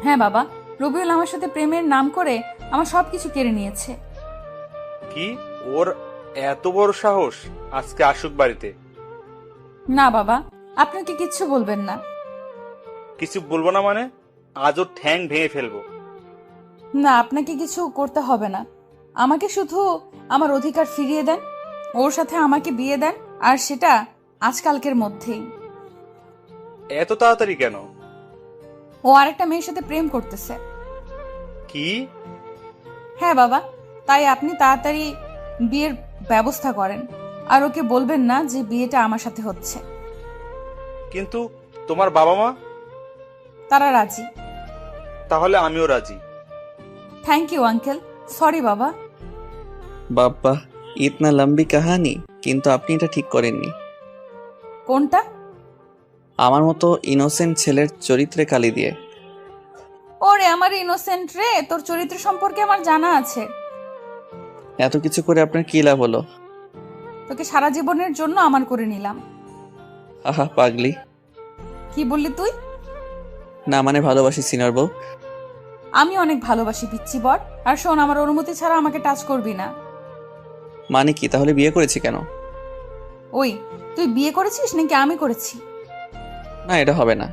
হ্যাঁ বাবা, রবিউল আমার সাথে প্রেমের নাম করে আমার সবকিছু কেড়ে নিয়েছে। কি? ওর এত বড় সাহস? আজকে আসুক বাড়িতে। না বাবা, আপনাকে কিচ্ছু বলবেন না। কিছু বলবো না মানে? আজ ওর ঠ্যাং ভেঙে ফেলবো। না, আপনাকে কিছু করতে হবে না। আমাকে শুধু আমার অধিকার ফিরিয়ে দেন, ওর সাথে আমাকে বিয়ে দেন, আর সেটা আজকালকের মধ্যেই। এত তাড়াতাড়ি কেন? ও আরেকটা মেয়ের সাথে প্রেম করতেছে। কি? হ্যাঁ বাবা, তাই আপনি তাড়াতাড়ি বিয়ের ব্যবস্থা করেন, আর ওকে বলবেন না যে বিয়েটা আমার সাথে হচ্ছে। কিন্তু তোমার বাবা মা? তারা রাজি। তাহলে আমিও রাজি। Thank you uncle. সরি বাবা। বাব্বা, ইতনা লম্বি কাহানি। কিন্তু আপনি এটা ঠিক করেননি। কোনটা? আমার মতো ইনোসেন্ট ছেলের চরিত্রে কালি দিয়ে। ওরে আমার ইনোসেন্ট রে, তোর চরিত্র সম্পর্কে আমার জানা আছে। এত কিছু করে আপনার কি লাভ হলো? তোকে সারা জীবনের জন্য আমার করে নিলাম। আহা পাগলি। কি বললি তুই? না মানে ভালোবাসি সিনিয়র বউ। আমি অনেক ভালোবাসি পিচ্চি বর। আর শোন, আমার অনুমতি ছাড়া আমাকে টাচ করবি না। মানে কি? তাহলে বিয়ে করেছি কেন? ওই, তুই বিয়ে করেছিস নাকি আমি করেছি? না, এটা হবে না।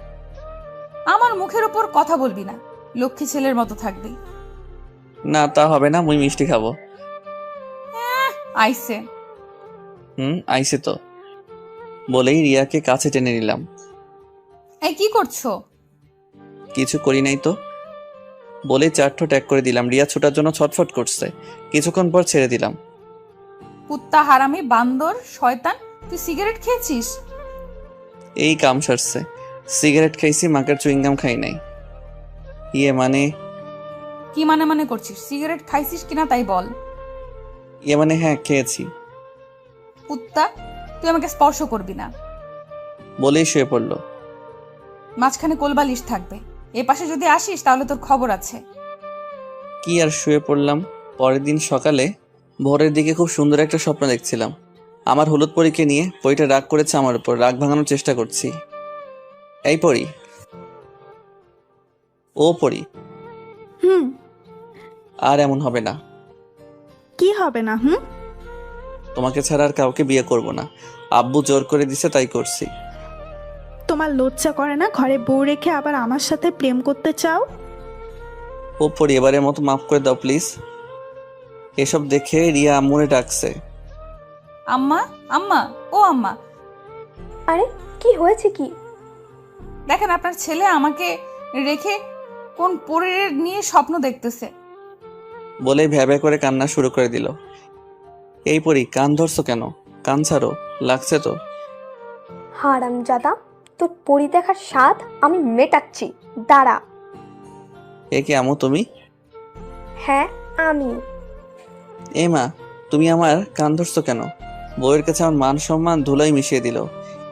আমার মুখের উপর কথা বলবি না, লক্ষ্মী ছেলের মতো থাকবি। না তা হবে না, মুই মিষ্টি খাবো। আইসে। আইসে তো। বলেই রিয়াকে কাছে টেনে নিলাম। এই কি করছো? কিছু করি নাই তো। বলেই চারঠো ট্যাগ করে দিলাম। রিয়া ছোটার জন্য ছটফট করছে। কিছুক্ষণ পর ছেড়ে দিলাম। কুত্তা, হারামি, বান্দর, শয়তান, তুই সিগারেট খেয়েছিস? এই কাম সারছে। সিগারেট খাইছি, মাকের চুইংগাম খাই নাই। মানে কি মানে করছিস? সিগারেট খাইছিস কিনা তাই বল। মানে হ্যাঁ খেয়েছি। কুত্তা, তুই আমাকে স্পর্শ করবি না। বলেই শুয়ে পড়লো। মাঝখানে কোলবালিশ থাকবে, এ পাশে যদি আসিস তাহলে তোর খবর আছে। কি আর শুয়ে পড়লাম। পরের দিন সকালে ভোরের দিকে খুব সুন্দর একটা স্বপ্ন দেখছিলাম। আমার হলুদ পরীকে নিয়ে পরীটা রাগ করেছে আমার উপর। রাগ ভাঙানোর চেষ্টা করছি। এই পরী, ও পরী, হুম। আর এমন হবে না। কি হবে না? তোমাকে ছাড়া আর কাউকে বিয়ে করব না। আব্বু জোর করে দিছে তাই করছি। তোমার লজ্জা করে না ঘরে বউ রেখে আবার আমার সাথে প্রেম করতে চাও? ও পরী, এবারের মতো মাফ করে দাও প্লিজ। এসব দেখে রিয়া আম্মুরে ডাকছে। আম্মা, আম্মা, ও আম্মা, আরে কি হয়েছে কি? দেখেন আপনার ছেলে আমাকে রেখে কোন পরীর নিয়ে স্বপ্ন দেখতেছে। বলেই ভ্যাবে করে কান্না শুরু করে দিল। এই পরী, কান ধরছো কেন? কান ছাড়ো, লাগছে তো। হারামজাদা, তোর পরি দেখার স্বাদ আমি মেটাচ্ছি, দাঁড়া। এ কি আম্মু তুমি? হ্যাঁ আমি। এই মা, তুমি আমার কান ধরছো কেন? বউয়ের কাছে আমার মান সম্মান ধুলাই মিশিয়ে দিল।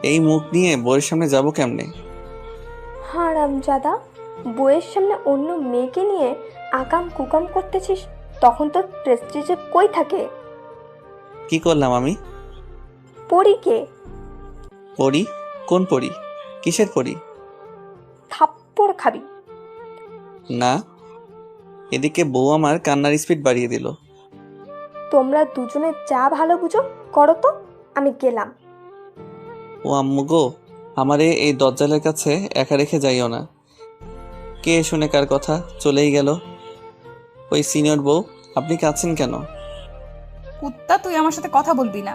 এই মুখ নিয়ে বউয়ের সামনে যাবো কেমনে? হারামজাদা, বইয়ের সামনে অন্য মেয়েকে নিয়ে আকাম কুকাম করতেছিস, তখন তোর প্রেস্টিজে কই থাকে? কি করলাম আমি? পরীকে পরী? কোন পরী? কিসের পরী? থাপ্পড় খাবি। না। এদিকে বউ আমার কান্নার স্পিড বাড়িয়ে দিল। তোমরা দুজনে যা ভালো বুঝো করো তো, আমি গেলাম। ও আম্মু গো, আমারে এই দজ্জালের কাছে একা রেখে যাইও না। কে শুনে কার কথা চলেই গেল। ওই সিনিয়র বউ, আপনি কাঁদছেন কেন? কুত্তা, তুই আমার সাথে কথা বলবি না।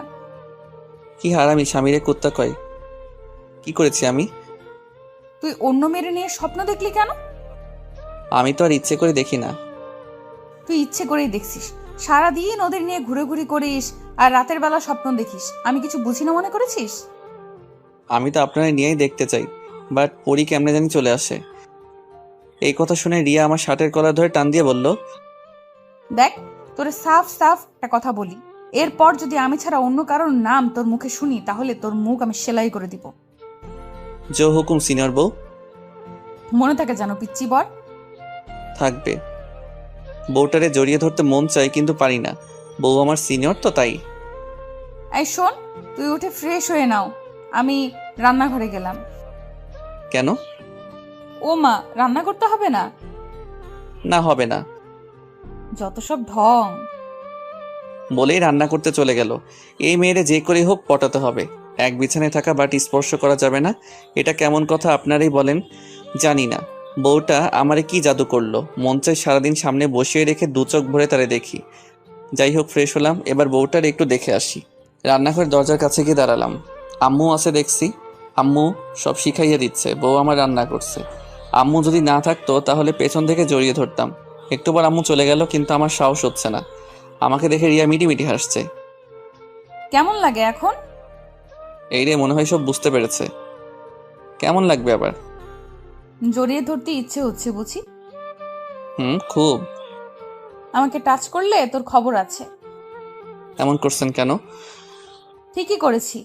কি হারামি স্বামীরে কুত্তা কয়? কি করেছি আমি? তুই অন্য মেয়ের নিয়ে স্বপ্ন দেখলি কেন? আমি তো আর ইচ্ছে করে দেখি না। তুই ইচ্ছে করেই দেখছিস। সারাদিন ওদের নিয়ে ঘুরে ঘুরে করিস আর রাতের বেলা স্বপ্ন দেখিস। আমি কিছু বুঝি না মনে করেছিস? আমি তো আপনারা নিয়েই দেখতে চাই, বাট পরী কেমনে জানি চলে আসে। এই কথা শুনে রিয়া আমার শার্টের কলার ধরে টান দিয়ে বলল, দেখ, তোরে সাফ সাফ একটা কথা বলি, এরপর যদি আমি ছাড়া অন্য কারোর নাম তোর মুখে শুনি তাহলে তোর মুখ আমি সেলাই করে দিব। জো হুকুম সিনিয়র বউ। মনে থাকে জানো পিচ্চি বর। থাকবে। বউটারে জড়িয়ে ধরতে মন চাই কিন্তু পারি না। বউ আমার সিনিয়র তো তাই। এই শোন, তুই উঠে ফ্রেশ হয়ে নাও, আমি রান্নাঘরে গেলাম। কেন? ও মা, রান্না করতে হবে না? না হবে না। যত সব ঢং। বলেই রান্না করতে চলে গেল। এই মেয়েরে যে করে হোক পটাতে হবে। এক বিছানায় থাকা বাটি স্পর্শ করা যাবে না, এটা কেমন কথা আপনারাই বলেন। জানি না বউটা আমারে কি জাদু করলো। মন চাই সারাদিন সামনে বসিয়ে রেখে দু চোখ ভরে তারে দেখি। যাই হোক, ফ্রেশ হলাম, এবার বউটার একটু দেখে আসি। রান্নাঘরের দরজার কাছে গিয়ে দাঁড়ালাম। আম্মু আছে দেখছি। আম্মু সব শিখাইয়া দিচ্ছে। বউ আমার রান্না করছে। আম্মু যদি না থাকতো তাহলে পেছন থেকে জড়িয়ে ধরতাম। একটুবার আম্মু চলে গেল, কিন্তু আমার সাহস হচ্ছে না। আমাকে দেখে রিয়া মিটি হাসছে। কেমন লাগে এখন? এই রে, মনে হয় সব বুঝতে পেরেছে। কেমন লাগবে আবার? জড়িয়ে ধরতে ইচ্ছে হচ্ছে বুঝি। খুব। আমাকে টাচ করলে তোর খবর আছে। এমন করছেন কেন? ঠিকই করেছি।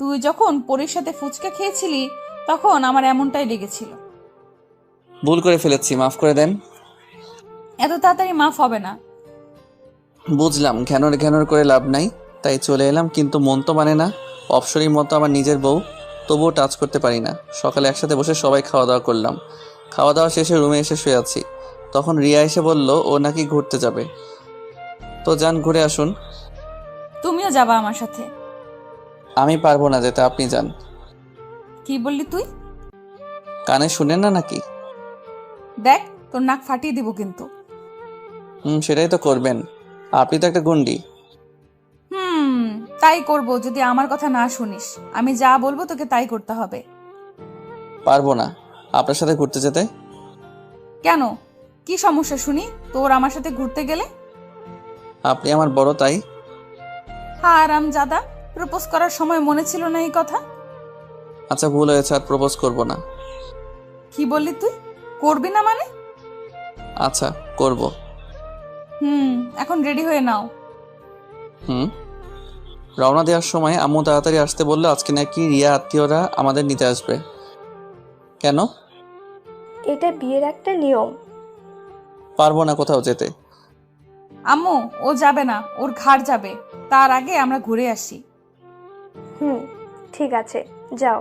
তুই যখন পরীর সাথে ফুচকা খেয়েছিলি তখন আমার এমনটাই লেগেছিল। ভুল করে ফেলেছি, মাফ করে দেন। এত তাড়াতাড়ি মাফ হবে না। বুঝলাম ঘ্যানর করে লাভ নাই, তাই চলে এলাম, কিন্তু মন তো মানে না। অপসরীর মতো আমার নিজের বউ, তবুও টাচ করতে পারি না। সকালে একসাথে বসে সবাই খাওয়া দাওয়া করলাম। খাওয়া দাওয়া শেষে রুমে এসে শুয়ে আছি। তখন রিয়া এসে বলল ও নাকি ঘুরতে যাবে। তো যান, ঘুরে আসুন। তুমিও যাবা আমার সাথে? আমি পারবো না যেতে, আপনি যান। কি বললি তুই? কানে শুনেন না নাকি? দেখ, তোর নাক ফাটিয়ে দিব কিন্তু। সেটাই তো করবেন, আপনি তো একটা গুন্ডি। তাই করব যদি আমার কথা না শুনিস। আমি যা বলবো তোকে তাই করতে হবে। পারবো না আপনার সাথে ঘুরতে যেতে। কেন? কি সমস্যা শুনি তোর আমার সাথে ঘুরতে গেলে? আপনি আমার বড় তাই। হারাম জাদা, প্রপোজ করার সময় মনে ছিল না এই কথা? আচ্ছা ভুল হয়েছে, আর প্রপোজ করব না। কি বললি তুই? করবি না মানে? আচ্ছা করব। এখন রেডি হয়ে নাও। রওনা দেওয়ার সময় আম্মু তাড়াতাড়ি আসতে বললো, আজকে নাকি রিয়া আত্মীয়রা আমাদের নিতে আসবে। কেন? এটা বিয়ের একটা নিয়ম। পারবো না কোথাও যেতে। আম্মু ও যাবে না, ওর ঘাড় যাবে। তার আগে আমরা ঘুরে আসি। ঠিক আছে, যাও।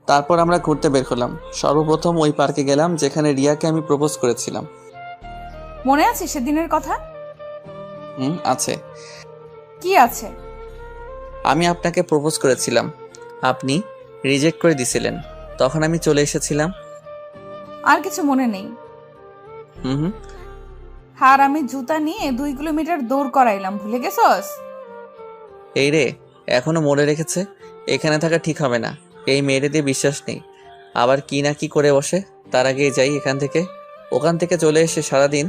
তারপর আমরা ঘুরতে বের হলাম। সর্বপ্রথম ওই পার্কে গেলাম যেখানে রিয়াকে আমি প্রপোজ করেছিলাম। মনে আছে সেদিনের কথা? আছে। কি আছে? আমি আপনাকে প্রপোজ করেছিলাম, আপনি রিজেক্ট করে দিছিলেন। তখন আমি চলে এসেছিলাম। আর কিছু মনে নেই? আর আমি জুতা নিয়ে 2 কিলোমিটার দৌড় করাইলাম, ভুলে গেছস? এই রে, এখনো মনে রেখেছে। এখানে থাকা ঠিক হবে না, এই মেয়েরে দিয়ে বিশ্বাস নেই। আবার কি না কি করে বসে। তার আগেই যাই এখান থেকে। ওখান থেকে চলে এসে সারাদিন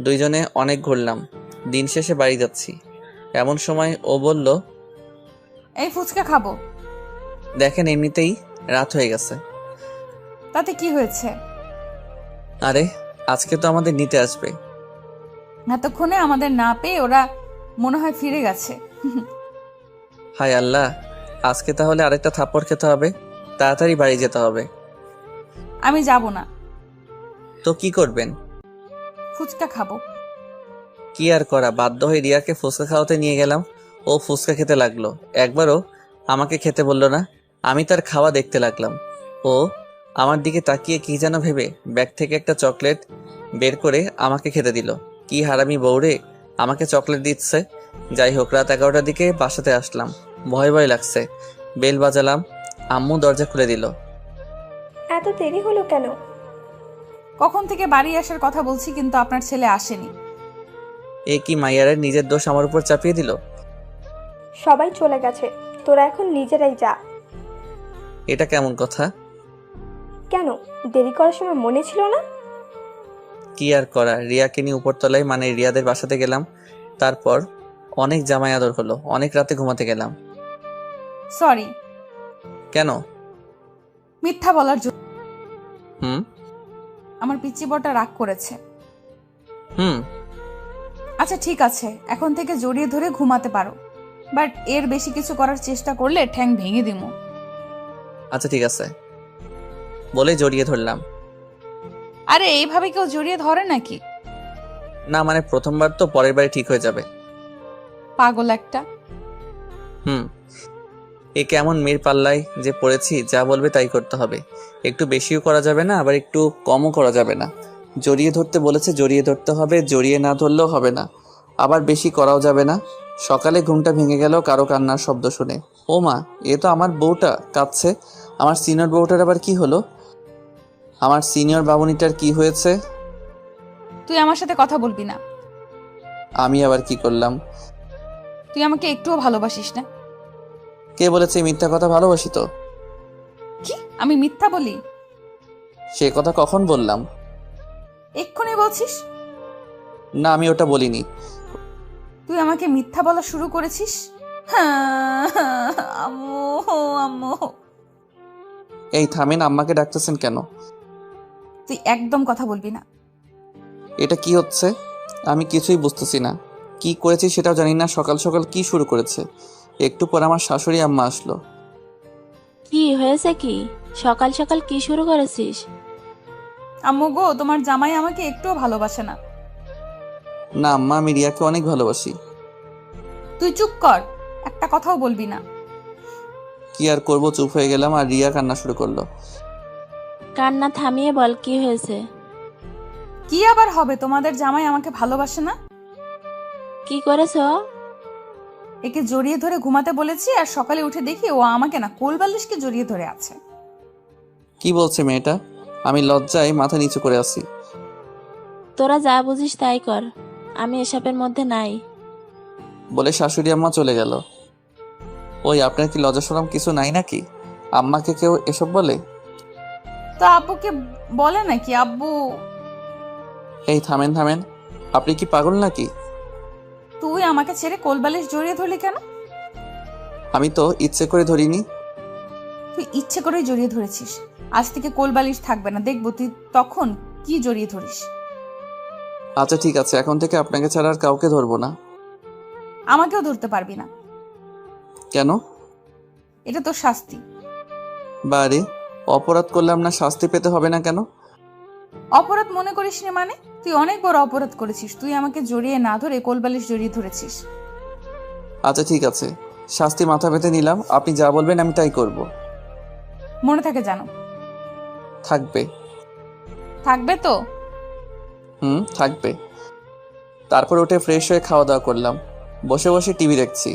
দুইজনে অনেক ঘুরলাম। দিন শেষে বাড়ি যাচ্ছি। এমন সময় ও বলল, এই ফুচকা খাবো। দেখেন এমনিতেই রাত হয়ে গেছে। তাতে কি হয়েছে? আরে আজকে তো আমাদের নিতে আসবে। এতক্ষণে আমাদের না পেয়ে ওরা মনে হয় ফিরে গেছে। হায় আল্লাহ, আজকে তাহলে আরেকটা থাপ্পড় খেতে হবে। তাড়াতাড়ি বাড়ি যেতে হবে। আমি যাব না। তো কি করবেন? ফুচকা খাবো। কি আর করা, বাধ্য হয়ে রিয়াকে ফুচকা খাওয়াতে নিয়ে গেলাম। ও ফুচকা খেতে লাগলো। একবারও আমাকে খেতে বললো না। আমি তার খাওয়া দেখতে লাগলাম। ও আমার দিকে তাকিয়ে কি যেন ভেবে ব্যাগ থেকে একটা চকলেট বের করে আমাকে খেতে দিল। কি হারামি বউরে, আমাকে চকলেট দিচ্ছে। যাই হোক, রাত 11টার দিকে বাসাতে আসলাম। ভয় ভয় লাগছে। বেল বাজালাম, আম্মু দরজা খুলে দিল। এত দেরি হলো কেন? কখন থেকে বাড়ি আসার কথা বলছি, কিন্তু আপনার ছেলে আসেনি। এ কি মাইয়ারের নিজের দোষ আমার উপর চাপিয়ে দিল? সবাই চলে গেছে, তোরা এখন নিজেরাই যা। এটা কেমন কথা? কেন, দেরি করার সময় মনে ছিল না? কি আর করা, রিয়াকে নিয়ে উপরতলায় মানে রিয়াদের বাসাতে গেলাম। তারপর অনেক জামাই আদর হলো। অনেক রাতে ঘুমাতে গেলাম। সরি। কেন? মিথ্যা বলার জন্য। হুম আমার পিচ্চি বড়টা রাগ করেছে। হুম আচ্ছা ঠিক আছে, এখন থেকে জড়িয়ে ধরে ঘুমাতে পারো, বাট এর বেশি কিছু করার চেষ্টা করলে ঠ্যাং ভেঙে দিমু। আচ্ছা ঠিক আছে বলে জড়িয়ে ধরলাম। আরে এইভাবে কেউ জড়িয়ে ধরে নাকি? না মানে প্রথমবার তো, পরের বারে ঠিক হয়ে যাবে। পাগল একটা। এ কেমন মেয়ের পাল্লায় যে পড়েছি, যা বলবে তাই করতে হবে। একটু বেশিও করা যাবে না, আবার একটু কমও করা যাবে না। জড়িয়ে ধরতে বলেছে, জড়িয়ে ধরতে হবে। জড়িয়ে না ধরলেও হবে না, আবার বেশি করাও যাবে না। সকালে ঘুমটা ভেঙে গেল কারো কান্নার শব্দ শুনে। ও মা, এ তো আমার বউটা কাঁদছে। আমার সিনিয়র বউটার আবার কি হলো? আমার সিনিয়র বাবুনিটার কি হয়েছে? তুই আমার সাথে কথা বলবি না। আমি আবার কি করলাম? তুই আমাকে একটুও ভালোবাসিস না। কে বলেছে মিথ্যা কথা? ভালোবাসি তো। কি আমি মিথ্যা বলি? সে কথা কখন বললাম? এক্ষুনি বলছিস। না আমি ওটা বলিনি। তুই আমাকে মিথ্যা বলা শুরু করেছিস। আম্মু আম্মু। এই থামেন, আম্মাকে ডাকতেছেন কেন? তুই একদম কথা বলবি না। এটা কি হচ্ছে? আমি কিছুই বুঝতেছি না। কি করেছি সেটাও জানি না। সকাল সকাল কি শুরু করেছে? একটু পর আমার শাশুড়ি আম্মা আসলো। কি হয়েছে? কি সকাল সকাল কি শুরু করেছিস? আম্মু গো, তোমার জামাই আমাকে একটুও ভালোবাসে না। না আম্মা, আমি রিয়াকে অনেক ভালোবাসি। তুই চুপ কর, একটা কথাও বলবি না। কি আর করব, চুপ হয়ে গেলাম। আর রিয়া কান্না শুরু করলো। কান্না থামিয়ে বল, কি হয়েছে? কি আবার হবে? তোমাদের জামাই আমাকে ভালোবাসে না। কি করেছো? একে জড়িয়ে ধরে ঘুমাতে বলেছি, আর সকালে উঠে দেখি ও আমাকে না কোলবালিশকে জড়িয়ে ধরে আছে। কি বলছে মেয়েটা? আমি লজ্জায় মাথা নিচু করে আছি। তোরা যা বুঝিস তাই কর, আমি এসবের মধ্যে নাই। বলে শাশুড়ি আম্মা চলে গেল। ওই আপনার কি লজ্জা শরম কিছু নাই নাকি? আম্মাকে কেউ এসব বলে? তো আব্বুকে বলে নাকি? আব্বু। এই থামেন থামেন, আপনি কি পাগল নাকি? তুই আমাকে ছেড়ে কোলবালিশ জড়িয়ে ধরলি কেন? আমি তো ইচ্ছে করে ধরিনি। তুই ইচ্ছে করেই জড়িয়ে ধরেছিস। আজ থেকে কোলবালিশ থাকবে না, দেখবো তুই তখন কি জড়িয়ে ধরিস। আচ্ছা ঠিক আছে, এখন থেকে আপনাকে ছাড়া আর কাউকে ধরবো না। আমাকেও ধরতে পারবি না। কেন? এটা তোর শাস্তি। বারে, অপরাধ করলাম না, শাস্তি পেতে হবে না কেন? অপরাধ মনে করিস না মানে? তুই অনেক বড় অপরাধ করেছিস। তুই আমাকে জড়িয়ে না ধরে কোলবালিশ জড়িয়ে ধরেছিস। আচ্ছা ঠিক আছে, শাস্তি মাথা পেতে নিলাম। আপনি যা বলবেন আমি তাই করব। মনে থাকে জানো? থাকবে। থাকবে তো? থাকবে। তারপর উঠে ফ্রেশ হয়ে খাওয়া দাওয়া করলাম। বসে বসে টিভি দেখছি।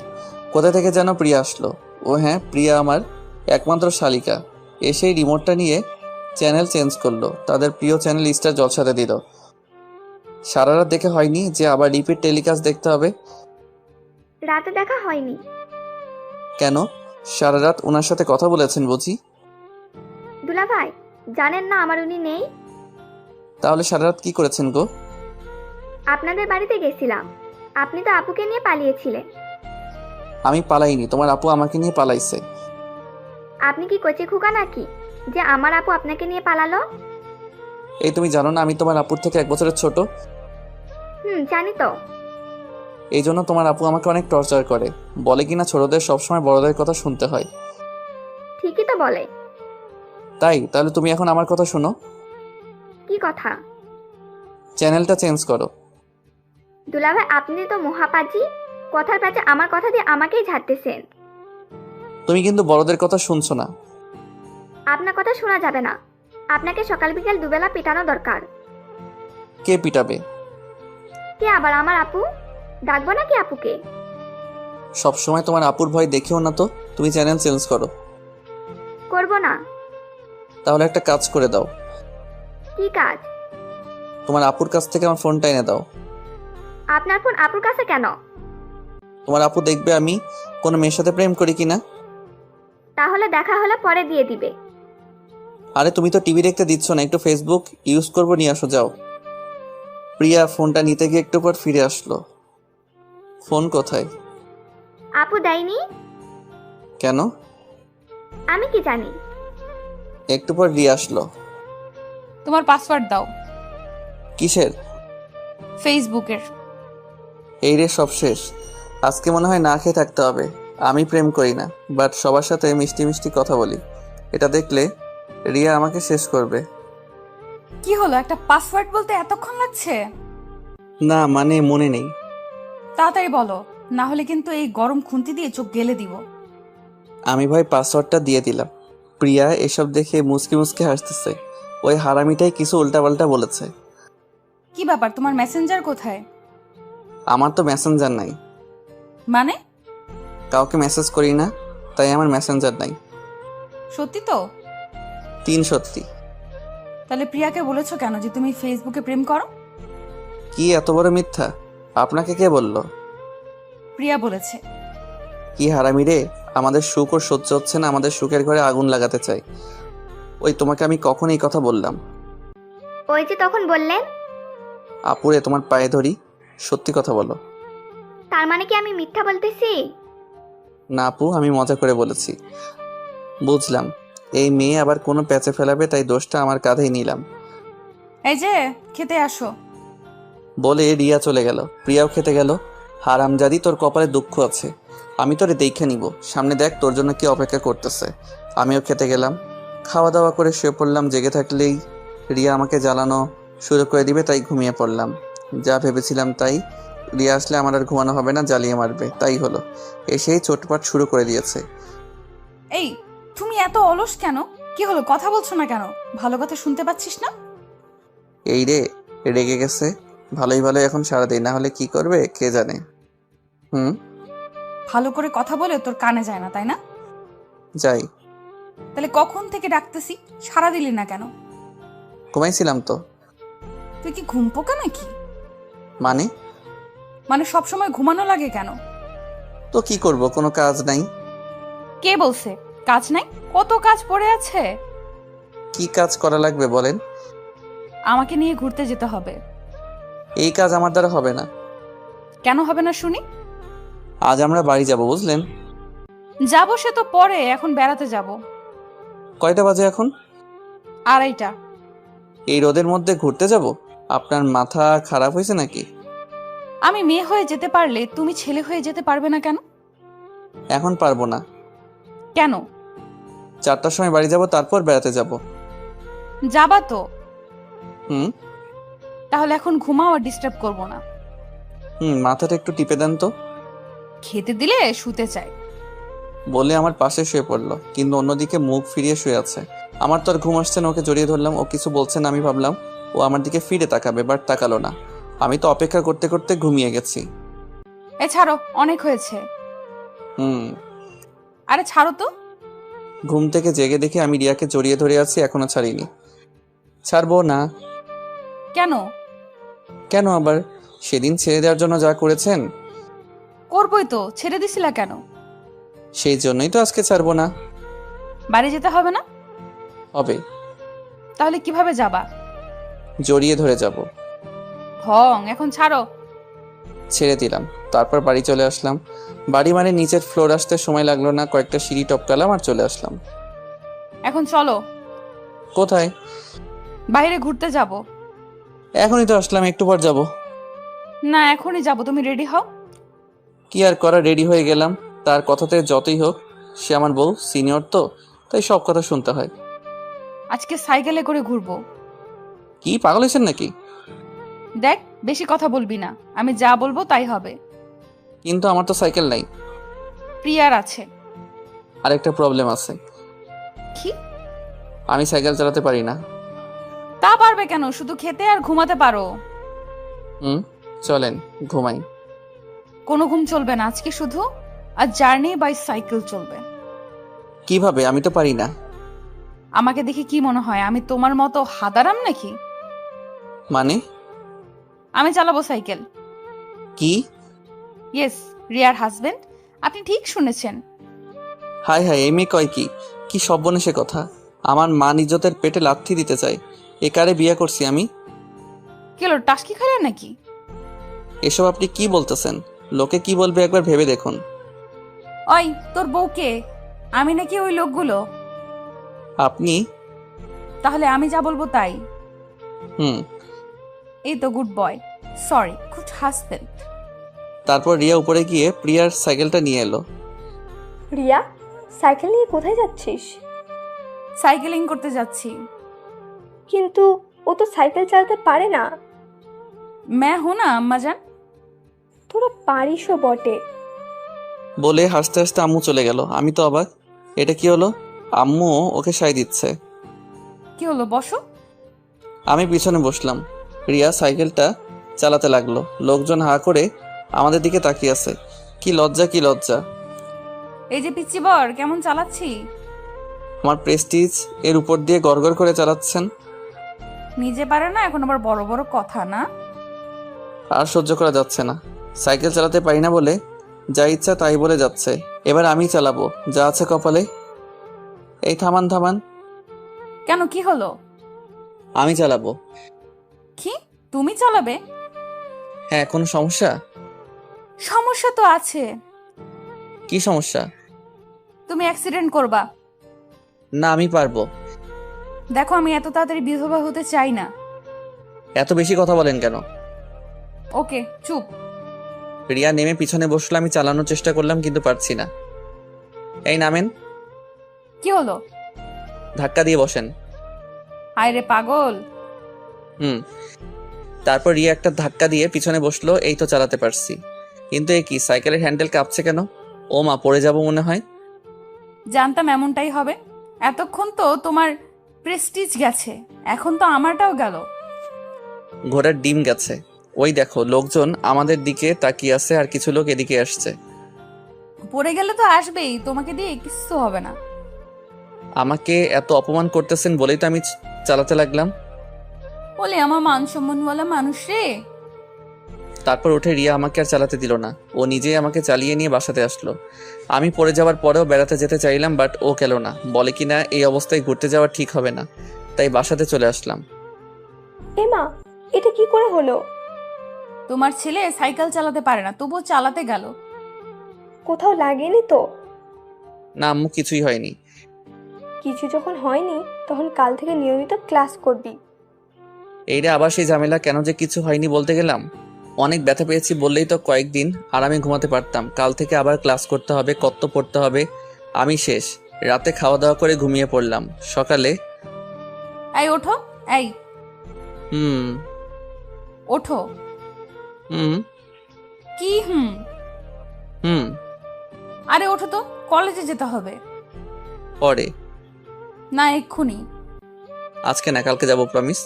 কোথা থেকে যেন প্রিয়া আসলো। ও হ্যাঁ, প্রিয়া আমার একমাত্র শালিকা। এসেই রিমোটটা নিয়ে চ্যানেল চেঞ্জ করলো। তাদের প্রিয় চ্যানেল স্টার জলসাতে দিল। সারা রাত দেখে হয়নি যে আবার রিপিট টেলিকাস্ট দেখতে হবে। রাতে দেখা হয়নি। কেন? সারা রাত ওনার সাথে কথা বলেছেন বুঝি? দুলাভাই, জানেন না আমার উনি নেই? তাহলে সারা রাত কি করেছেন গো? আপনাদের বাড়িতে গেছিলাম। আপনি তো আপুকে নিয়ে পালিয়েছিলেন। আমি পালাইনি, তোমার আপু আমাকে নিয়ে পালাইছে। আপনি কি কচি খুকা নাকি যে আমার আপু আপনাকে নিয়ে পালালো? এই তুমি জানো না আমি তোমার আপুর থেকে 1 বছরের ছোট? জানি তো। এই জন্য তোমার আপু আমাকে অনেক টর্চার করে। বলে কিনা ছোটদের সবসময় বড়দের কথা শুনতে হয়। ঠিকই তো বলে। তাই তাহলে তুমি এখন আমার কথা শোনো। কি কথা? চ্যানেলটা চেঞ্জ করো। দুলাভাই, আপনি তো মহাপাজি। কথার প্যাচে আমার কথা দিয়ে আমাকেই ঝাড়তেছেন। তুমি কিন্তু বড়দের কথা শুনছো না। আপনার কথা শোনা যাবে না। আপনাকে সকাল বিকাল দুবেলা পেটানো দরকার। কে পিটাবে? কে আবার? আমার আপু। ডাকবো নাকি আপুকে? সবসময় তোমার আপুর ভয় দেখেও না তো। তুমি চ্যানেল চেঞ্জ করো। করব না। তাহলে একটা কাজ করে দাও। কি কাজ? তোমার আপুর কাছ থেকে আমার ফোনটা এনে দাও। আপনার ফোন আপুর কাছে কেন? তোমার আপু দেখবে আমি কোনো মেয়ের সাথে প্রেম করি কিনা। তাহলে দেখা হলে পরে দিয়ে দিবে। আরে তুমি তো টিভি দেখতে দিচ্ছ না, একটু ফেসবুক ইউজ করবো, নিয়ে আসো যাও। প্রিয়া ফোনটা নিতে গিয়ে একটু পর ফিরে আসলো। ফোন কোথায়? আপু দেয়নি। কেন? আমি কি জানি। একটু পর দিয়ে আসলো। তোমার পাসওয়ার্ড দাও। কিসের? ফেসবুকের। এই রে, সব শেষ। আজকে মনে হয় না খেয়ে থাকতে হবে। আমি প্রেম করি না, বাট সবার সাথে মিষ্টি মিষ্টি কথা বলি। এটা দেখলে রিয়া আমাকে শেষ করবে। কি হলো, একটা পাসওয়ার্ড বলতে এতক্ষণ লাগছে? না মানে মনে নেই। তাড়াতাড়ি বলো, না হলে কিন্তু এই গরম খুন্তি দিয়ে চোখ গেলে দিব। আমি ভাই পাসওয়ার্ডটা দিয়ে দিলাম। প্রিয়া এসব দেখে মুচকি মুচকি হাসতেছে। ওই হারামিটাই কিছু উল্টাপাল্টা বলেছে। কি ব্যাপার, তোমার মেসেঞ্জার কোথায়? আমার তো মেসেঞ্জার নাই। মানে? কাউকে মেসেজ করি না, তাই আমার মেসেঞ্জার নাই। সত্যি তো? 3 সত্যি। তাহলে প্রিয়াকে বলেছো কেন যে তুমি ফেসবুকে প্রেম করো? কি এত বড় মিথ্যা? আপনাকে কে বলল? প্রিয়া বলেছে। কি হারামি রে, আমাদের সুখ ওর সহ্য হচ্ছে না, আমাদের সুখের ঘরে আগুন লাগাতে চাই। ওই তোমাকে আমি কখন এই কথা বললাম? ওই যে তখন বললেন। আপুরে তোমার পায়ে ধরি, সত্যি কথা বলো। তার মানে কি আমি মিথ্যা বলতেছি? না আপু, আমি মজা করে বলেছি। বুঝলাম এই মেয়ে আবার কোনো প্যাচে ফেলাবে, তাই দোষটা আমার কাঁধেই নিলাম। এই যে খেতে আসো। বলে রিয়া চলে গেল। প্রিয়াও খেতে গেল। হারামজাদি, তোর কপালে দুঃখ আছে। আমি তোরে দেখে নিব, সামনে দেখ তোর জন্য কি অপেক্ষা করতেছে। আমিও খেতে গেলাম। খাওয়া দাওয়া করে শুয়ে পড়লাম। জেগে থাকলেই রিয়া আমাকে জ্বালানো শুরু করে দিবে, তাই ঘুমিয়ে পড়লাম। যা ভেবেছিলাম তাই। রিয়া আসলে আমার আর ঘুমানো হবে না, জ্বালিয়ে মারবে। তাই হলো, এসেই চোটপাট শুরু করে দিয়েছে। এই তুমি এত অলস কেন? কি হলো, কথা বলছো না কেন? ভালো কথা শুনতে পাচ্ছিস না? এই রে, রেগে গেছে। ভালোই ভালোই এখন সারা দিই, না হলে কি করবে কে জানে। ভালো করে কথা বলে তোর কানে যায় না, তাই না? যাই। তাহলে কখন থেকে ডাকতেছি, সারা দিলি না কেন? ঘুমাইছিলাম তো। তুই কি ঘুম পোকা নাকি? মানে সবসময় ঘুমানো লাগে কেন? তো কি করব, কোনো কাজ নাই। কে বলছে কাজ নাই? কত কাজ পড়ে আছে। কি কাজ করা লাগবে বলেন? আমাকে নিয়ে ঘুরতে যেতে হবে। এই কাজ আমার দ্বারা হবে না। কেন হবে না শুনি? আজ আমরা বাড়ি যাব, বুঝলেন? যাবো সে তো পরে, এখন বেড়াতে যাব। কয়টা বাজে এখন? 2:30টা। এই রোদের মধ্যে ঘুরতে যাব? আপনার মাথা খারাপ হয়েছে নাকি? আমি মেয়ে হয়ে যেতে পারলে তুমি ছেলে হয়ে যেতে পারবে না কেন? এখন পারবো না। কেন? 4টার সময় বাড়ি যাব, তারপর বেড়াতে যাব। যাবা তো? হুম। তাহলে এখন ঘুমাও, আর ডিস্টার্ব করবো না। মাথাটা একটু টিপে দেন তো। খেতে দিলে শুতে চাই। বলে আমার পাশে শুয়ে পড়লো, কিন্তু অন্যদিকে মুখ ফিরিয়ে শুয়ে আছে। আমার তো আর ঘুম আসছে না, ওকে জড়িয়ে ধরলাম। ও কিছু বলছে না, আমি ভাবলাম ও আমার দিকে ফিরে তাকাবে, বাট তাকালো না। আমি তো অপেক্ষা করতে করতে ঘুমিয়ে গেছি। এ ছাড়ো, অনেক হয়েছে। আরে ছাড়ো তো। ঘুম থেকে জেগে দেখি আমি রিয়াকে জড়িয়ে ধরে আছি, এখনো ছাড়িনি। ছাড়বো না। কেন? কেন আবার? সেদিন ছেড়ে দেওয়ার জন্য যা করেছেন। করবই তো, ছেড়ে দিছিলা কেন? সেই জন্যই তো আজকে ছাড়বো না। বাড়ি যেতে হবে না? হবে। তাহলে কিভাবে যাবা? জড়িয়ে ধরে যাব। এখন ছাড়ো। ছেড়ে দিলাম, তারপর বাড়ি চলে আসলাম। বাড়ি মানে নিচের ফ্লোর আসতে সময় লাগলো না, কয়েকটা সিঁড়ি টপকালাম আর চলে আসলাম। এখন চলো। কোথায়? বাইরে ঘুরতে যাব। এখনই তো আসলাম, একটু পর যাব। না, এখনই যাব, তুমি রেডি হও। কি আর করা, রেডি হয়ে গেলাম। তার কথাতে যতই হোক, সে আমার বউ, সিনিয়র তো, তাই সব কথা শুনতে হয়। আজকে সাইকেলে করে ঘুরবো। কি পাগল হয়েছেন নাকি? দেখ, বেশি কথা বলবি না, আমি যা বলবো তাই হবে। কিন্তু আমার তো সাইকেল নাই। প্রিয়ার আছে। আরেকটা প্রবলেম আছে। কি? আমি সাইকেল চালাতে পারি না। তা পারবে কেন? শুধু খেতে আর ঘুমাতে পারো। চলেন ঘুমাই। কোনো ঘুম চলবে না আজকে, শুধু আর জার্নি বাই সাইকেল চলবে। কিভাবে? আমি তো পারি না। আমাকে দেখে কি মনে হয় আমি তোমার মতো হাদারাম নাকি? মানে? আমি চালাবো সাইকেল। কি? ইয়েস, রিয়ার হাজবেন্ড। আপনি ঠিক শুনেছেন। হাই হাই, এই মেয়ে কয় কি? কি সর্বনেশে কথা! আমার মান ইজ্জতের পেটে লাথি দিতে চাই। এ কারে বিয়ে করছি আমি? কি হলো, টাসকি খাইলেন নাকি? এসব আপনি কি বলতেছেন? লোকে কি বলবে একবার ভেবে দেখুন। ওই, তোর বউকে? আমি নাকি ওই লোকগুলো? আপনি? তাহলে আমি যা বলবো তাই। হুম। এই তো good boy, sorry good husband. তারপর রিয়া উপরে গিয়ে প্রিয়ার সাইকেলটা নিয়ে এলো। রিয়া, সাইকেল নিয়ে কোথায় যাচ্ছিস? সাইকেলিং করতে যাচ্ছি। কিন্তু ও তো সাইকেল চালাতে পারে না। मैं हूं ना अम्मा जान। তোরা পারিসও বটে। বলে হাসতে হাসতে আম্মু চলে গেল। আমি তো অবাক, এটা কি হলো? আম্মু ওকে সাই দিচ্ছে। কি হলো, বসো। আমি পিছনে বসলাম। রিয়া সাইকেলটা চালাতে লাগলো। লোকজন হা করে আমাদের দিকে তাকিয়ে আছে। কি লজ্জা, কি লজ্জা! এই যে পিচ্চি বর, কেমন চালাচ্ছি? আমার প্রেস্টিজ এর উপর দিয়ে গড়গড় করে চালাচ্ছেন। নিজে পারে না, এখন আবার বড় বড় কথা না। আর সহ্য করা যাচ্ছে না। সাইকেল চালাতে পারি না বলে যা ইচ্ছা তাই বলে যাচ্ছে। এবার আমি চালাবো, যা আছে কপালে। এই থামান থামান। কেন, কি হলো? আমি চালাবো। কি, তুমি চালাবে? হ্যাঁ, কোনো সমস্যা? সমস্যা তো আছে। কি সমস্যা? তুমি অ্যাক্সিডেন্ট করবা। না, আমি পারবো। দেখো, আমি এত তাড়াতাড়ি বিধবা হতে চাই না। এত বেশি কথা বলেন কেন? ওকে, চুপ। রিয়া নেমে পিছনে বসলো। আমি চালানোর চেষ্টা করলাম, কিন্তু পারছি না। এই নামেন। কি হলো? ধাক্কা দিয়ে বসেন। হায় রে পাগল। তারপর রিয়া একটা ধাক্কা দিয়ে পিছনে বসলো। এই তো চালাতে পারছি। কিন্তু এ কি, সাইকেলের হ্যান্ডেল কাঁপছে কেন? ও মা, পড়ে যাব মনে হয়। জানতাম এমনটাই হবে। এতক্ষণ তো তোমার প্রেস্টিজ গেছে, এখন তো আমারটাও গেল। ঘোড়ার ডিম গেছে। ওই দেখো, লোকজন আমাদের দিকে তাকিয়ে আছে, আর কিছু লোক এদিকে আসছে। পড়ে গেলে তো আসবেই, তোমাকে দিয়ে কিছু হবে না। আমাকে এত অপমান করতেছেন বলেই তো আমি চালাতে লাগলাম। বলে আমার মান সম্মানওয়ালা মানুষ রে। তারপর উঠে রিয়া আমাকে আর চালাতে দিল না। ও নিজেই আমাকে চালিয়ে নিয়ে বাসাতে আসলো। আমি পড়ে যাওয়ার পরেও বেড়াতে যেতে চাইলাম, বাট ও গেল না। বলে কিনা এই অবস্থায় ঘুরতে যাওয়া ঠিক হবে না, তাই বাসাতে চলে আসলাম। এমা, এটা কি করে হলো? তোমার ছেলে সাইকেল চালাতে পারে না, তবুও চালাতে গেল। কোথাও লাগেনি তো? না আম্মু, কিছুই হয়নি। কিছু যখন হয়নি তখন কাল থেকে নিয়মিত ক্লাস করবি। এইটা আবার সেই ঝামেলা, কেন যে কিছু হয়নি বলতে গেলাম। অনেক ব্যথা পেয়েছি বললেই তো কয়েকদিন আরামে ঘুমাতে পারতাম। কাল থেকে আবার ক্লাস করতে হবে, কত পড়তে হবে। আমি শেষ। রাতে খাওয়া দাওয়া করে ঘুমিয়ে পড়লাম। সকালে এই ওঠো, এই হুম ওঠো। হুম কি হুম? হুম আরে ওঠো তো, কলেজে যেতে হবে। পরে। না এক্ষুনি। আজকে না, কালকে যাবো, প্রমিস।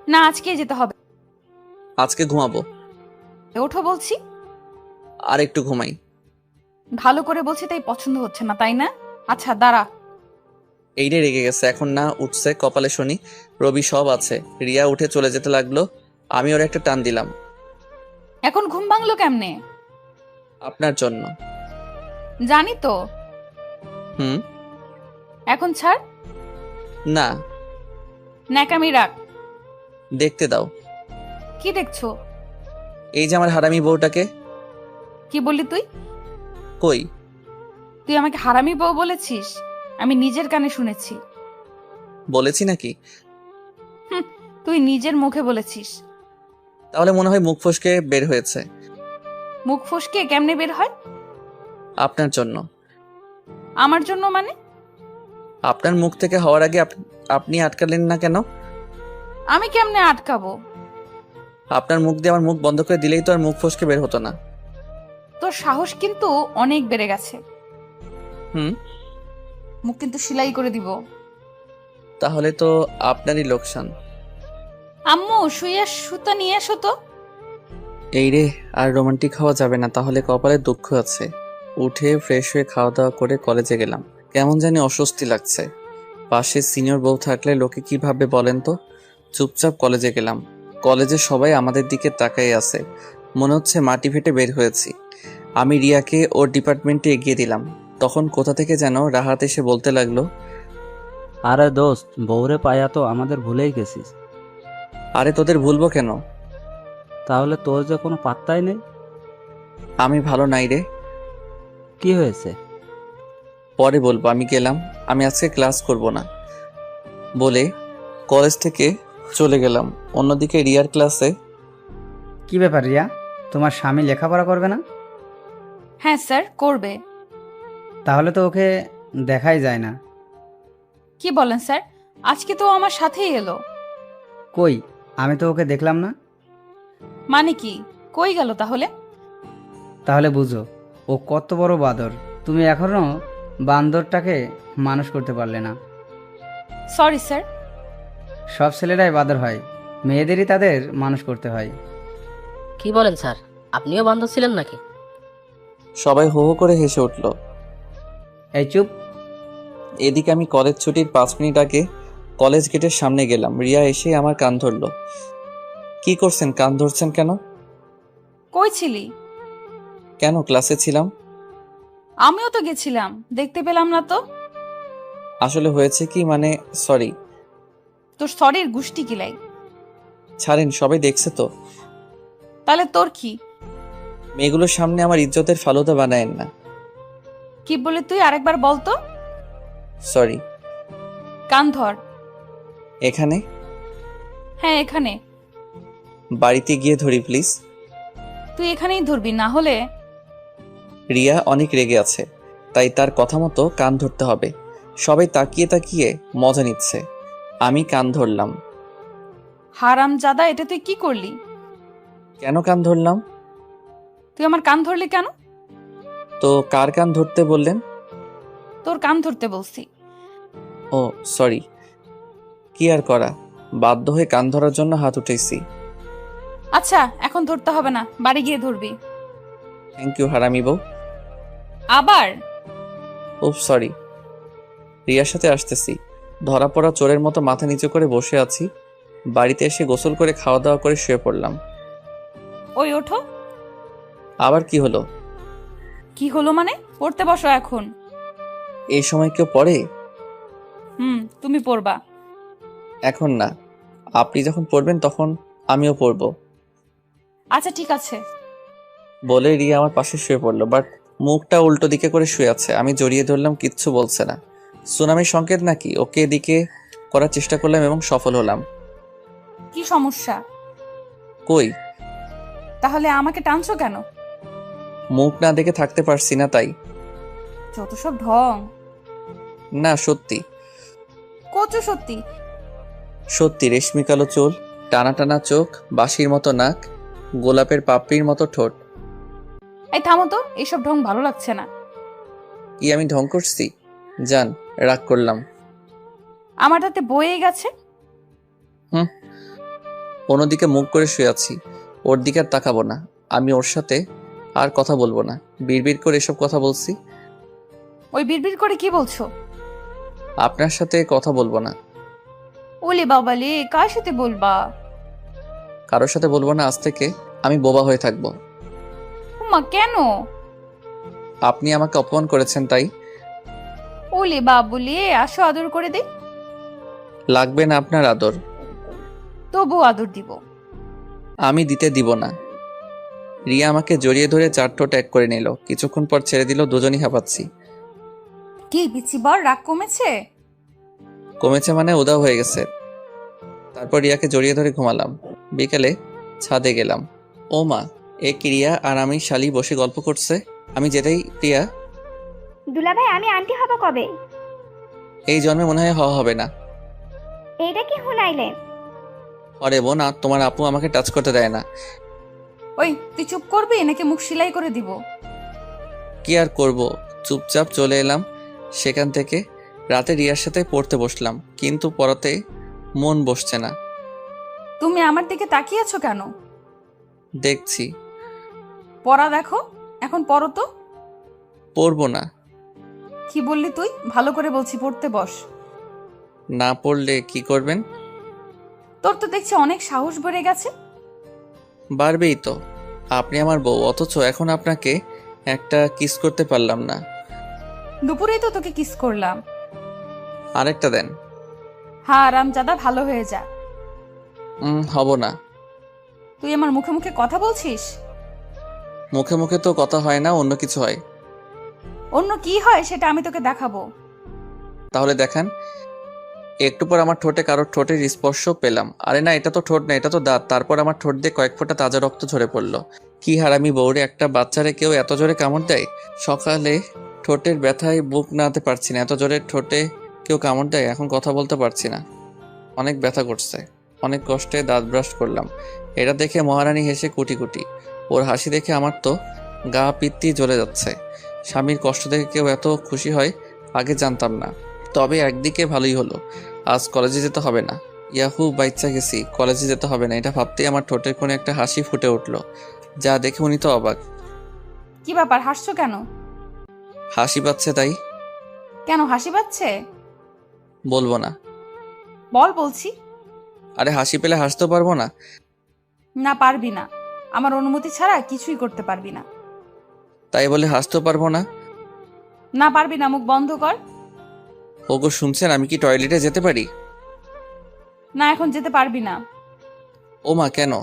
না আজকে যেতে হবে। আজকে ঘুমাবো। ওঠো বলছি। আর একটু ঘুমাই। ভালো করে বলছি তাই পছন্দ হচ্ছে না, তাই না? আচ্ছা দাঁড়া। এইটাই রেগে গেছে, এখন না উঠছে কপালে শনি। রবি সব আছে। রিয়া উঠে চলে যেতে লাগলো, আমি ওর একটা টান দিলাম। এখন ঘুম ভাঙলো কেমনে? আপনার জন্য। জানি তো। হুম। এখন ছাড়। না, ন্যাকামি রাখ। দেখতে দাও। কি দেখছো? এই যে আমার হারামি বউটাকে। কি বললি তুই? কই? তুই আমাকে হারামি বউ বলেছিস? আমি নিজের কানে শুনেছি। বলেছি নাকি? তুই নিজের মুখে বলেছিস। তাহলে মনে হয় মুখ ফসকে বের হয়েছে। মুখ ফসকে কেমনে বের হয়? আপনার জন্য। আমার জন্য মানে? আপনার মুখ থেকে হওয়ার আগে আপনি আটকালেন না কেন? আমি কেমনে আটকাবো? আপনার মুখ দিয়ে আমার মুখ বন্ধ করে দিলেই তো আর মুখ ফসকে বের হতো না। তোর সাহস কিন্তু অনেক বেড়ে গেছে। হুম। মুখ কিন্তু সেলাই করে দিব। তাহলে তো আপনারই লোকসান। আম্মু শুয়ে সুতা নিয়ে এসো তো। এই রে, আর রোমান্টিক হওয়া যাবে না, তাহলে কপালে দুঃখ আছে। উঠে ফ্রেশ হয়ে খাওয়া দাওয়া করে কলেজে গেলাম। কেমন জানি অস্বস্তি লাগছে। পাশে সিনিয়র বউ থাকলে লোকে কি ভাববে বলেন তো। চুপচাপ কলেজে গেলাম। কলেজে সবাই আমাদের দিকে তাকাই আছে, মনে হচ্ছে মাটি ফেটে বের হয়েছি। আমি রিয়াকে ওর ডিপার্টমেন্টে এগিয়ে দিলাম। তখন কোথা থেকে যেন রাহাত এসে বলতে লাগলো, আরে দোস্ত, বউরে পায়া তো আমাদের ভুলেই গেছিস। আরে তোদের ভুলবো কেন? তাহলে তোর যে কোনো পাত্তাই নেই। আমি ভালো নাই রে। কি হয়েছে? পরে বলবো, আমি গেলাম। আমি আজকে ক্লাস করব না বলে কলেজ থেকে চলে গেলাম। অন্যদিকে রিয়ার ক্লাসে। কি ব্যাপার রিয়া, তোমার স্বামী লেখাপড়া করবে না? হ্যাঁ স্যার, করবে। তাহলে তো ওকে দেখাই যায় না। কি বলেন স্যার? আজকে তো আমার সাথেই এলো। কই, আমি তো ওকে দেখলাম না। মানে কি? কই গেল তাহলে? তাহলে বুঝো ও কত বড় বাঁদর। তুমি এখনো বান্দরটাকে মানুষ করতে পারলে না। Sorry sir. সব ছেলেরাই বাঁদর হয়, মেয়েদেরই তাদের মানুষ করতে হয়। কি বলেন স্যার, আপনিও বান্ধব ছিলেন নাকি? সবাই হো হো করে হেসে উঠল। এই চুপ। এদিকে আমি কলেজ ছুটির 5 মিনিট আগে কলেজ গেটের সামনে গেলাম। রিয়া এসে আমার কান ধরলো। কি করছেন? কান ধরছেন কেন? কই ছিলি? কেন, ক্লাসে ছিলাম। আমিও তো গেছিলাম, দেখতে পেলাম না তো। আসলে হয়েছে কি, মানে সরি। তোর সরির গুষ্টি কিলাই। ছাড়েন, সবাই দেখছে তো। তাহলে তোর কি? মেয়েগুলোর সামনে আমার ইজ্জতের ফালুদা বানায়েন না। কি বলে তুই? আরেকবার বলতো। সরি। কান ধর। এখানে? হ্যাঁ এখানে। বাড়িতে গিয়ে ধরি প্লিজ। তুই এখানেই ধরবি, না হলে। রিয়া অনেক রেগে আছে, তাই তার কথা মতো কান ধরতে হবে। সবাই তাকিয়ে তাকিয়ে মজা নিচ্ছে। আমি কান ধরলাম। হারাম জাদা, এটা তুই কি করলি? কেন কান ধরলাম? তুই আমার কান ধরলি কেন? তো কার কান ধরতে বললেন? তোর কান ধরতে বলছি। ও সরি। কি আর করা, বাধ্য হয়ে কান ধরার জন্য হাত উঠেছি। আচ্ছা এখন ধরতে হবে না, বাড়ি গিয়ে ধরবি। থ্যাংক ইউ হারামি বউ। আবার? ও সরি। রিয়ার সাথে আসতেছি। ধরা পড়া চোরের মতো মাথা নিচু করে বসে আছি। বাড়িতে এসে গোসল করে খাওয়া দাওয়া করে শুয়ে পড়লাম। ওই ওঠো। আবার কি হলো? কি হলো মানে? পড়তে বসো এখন। এই সময় কেউ পড়ে? তুমি পড়বা। এখন না, আপনি যখন পড়বেন তখন আমিও পড়ব। আচ্ছা ঠিক আছে। বলে রিয়া আমার পাশে শুয়ে পড়লো, বাট মুখটা উল্টো দিকে করে শুয়ে আছে। আমি জড়িয়ে ধরলাম, কিচ্ছু বলছে না। সুনামির সংকেত নাকি? ওকে এদিকে করার চেষ্টা করলাম এবং সফল হলাম। কি সমস্যা? কই? তাহলে আমাকে টানছো কেন? মুখ না দেখে থাকতে পারছি না তাই। যত সব ঢং। না সত্যি কচু সত্যি। সত্যি, রেশমি কালো চুল, টানা টানা চোখ, বাঁশির মতো নাক, গোলাপের পাপড়ির মতো ঠোঁট। এই থামো তো, এইসব ঢং ভালো লাগছে না। কি আমি ঢং করছি? জান, রাগ করলাম। আমার তাতে বয়ে গেছে। অন্যদিকে মুখ করে শুয়ে আছি, ওর দিকে আর তাকাবো না। আমি ওর সাথে আর কথা বলবো না। বিড়বিড় করে এসব কথা বলছি। ওই বিড়বিড় করে কি বলছো? আপনার সাথে কথা বলবো না। ওলে বাবালে, কার সাথে বলবা? কারোর সাথে বলবো না আজ থেকে। আমি বোবা হয়ে থাকবো। উমা কেন? আপনি আমাকে অপমান করেছেন তাই। ওলে বাবুলে, আসো আদর করে দে। লাগবে না আপনার আদর। তবু আদর দিব। আমি দিতে দিব না। রিয়া আমাকে জড়িয়ে ধরে চার ঠোঁট এক করে নিল, কিছুক্ষণ পর ছেড়ে দিল। দুজনই হাঁপাচ্ছি। কি বিচিবার, রাগ কমেছে? কমেছে মানে উদাও হয়ে গেছে। তারপর রিয়াকে জড়িয়ে ধরে ঘুমালাম। বিকেলে ছাদে গেলাম। ও মা, এ কি রিয়া আর আমি শালি বসে গল্প করছে। আমি যেটাই রিয়া, দুলাভাই আমি আন্টি হব কবে? এই জন্মে মনে হয় হওয়া হবে না। এইটা কি হুনাইলেন? অরে বোন, আর তোমার আপু আমাকে টাচ করতে দেয় না। ওই তুই চুপ করবি নাকি মুখ সেলাই করে দিব? কি আর করব, চুপচাপ চলে এলাম সেখান থেকে। রাতে রিয়ার সাথে পড়তে বসলাম, কিন্তু পড়াতে মন বসছে না। তুমি আমার দিকে তাকিয়ে আছো কেন? দেখছি। পড়া দেখো, এখন পড়ো তো। পড়বো না। কি বললি তুই? ভালো করে বলছি, পড়তে বস। না পড়লে কি করবেন? তোর তো দেখছি অনেক সাহস বেড়ে গেছে। বাড়বেই তো, আপনি আমার বউ, অথচ এখন আপনাকে একটা কিস করতে পারলাম না। দুপুরেই তো তোকে কিস করলাম। আরেকটা দেন। হ্যাঁ রামজাদা, ভালো হয়ে যা। হব না। তুই আমার মুখে মুখে কথা বলছিস? মুখে মুখে তো কথা হয় না, অন্য কিছু হয়। অন্য কি হয় সেটা আমি তোকে দেখাবো। তাহলে দেখান। একটু পর আমার ঠোঁটে কারোর ঠোঁটের স্পর্শ পেলাম। আরে না, এটা তো ঠোঁট না, এটা তো দাঁত। তারপর আমার ঠোঁট দিয়ে কয়েক ফোঁটা তাজা রক্ত ঝরে পড়লো। কি হারামি বউরে, একটা বাচ্চারে কেউ এত জোরে কামড় দেয়? সকালে ঠোঁটের ব্যথায় বুক নাড়তে পারছি না, এত জোরে ঠোঁটে কেউ কামড় দেয়? এখন কথা বলতে পারছি না, অনেক ব্যথা করছে। অনেক কষ্টে দাঁত ব্রাশ করলাম। এটা দেখে মহারানী হেসে কুটি কুটি। ওর হাসি দেখে আমার তো গা পিত্তি জ্বলে যাচ্ছে। স্বামীর কষ্ট দেখে কেউ এত খুশি হয় আগে জানতাম না। তবে একদিকে ভালোই হলো, আজ কলেজে যেতে হবে না। ইয়াহু, বাইচ্চা গেছি, কলেজে যেতে হবে না। এটা ভাবতেই আমার ঠোঁটের কোণে একটা হাসি ফুটে উঠলো, যা দেখে উনি তো অবাক। কি ব্যাপার, হাসছো কেন? হাসি পাচ্ছে তাই। কেন হাসি পাচ্ছে? বলবো না। বল বলছি। আরে হাসি পেলে হাসতেও পারবো না? না পারবি না, আমার অনুমতি ছাড়া কিছুই করতে পারবি না। তাই বলে হাসতেও পারবো না? না পারবি না, মুখ বন্ধ কর। ওগো শুনছেন, আমি কি টয়লেটে যেতে পারি? না এখন যেতে পারবি না। ও মা, কেন?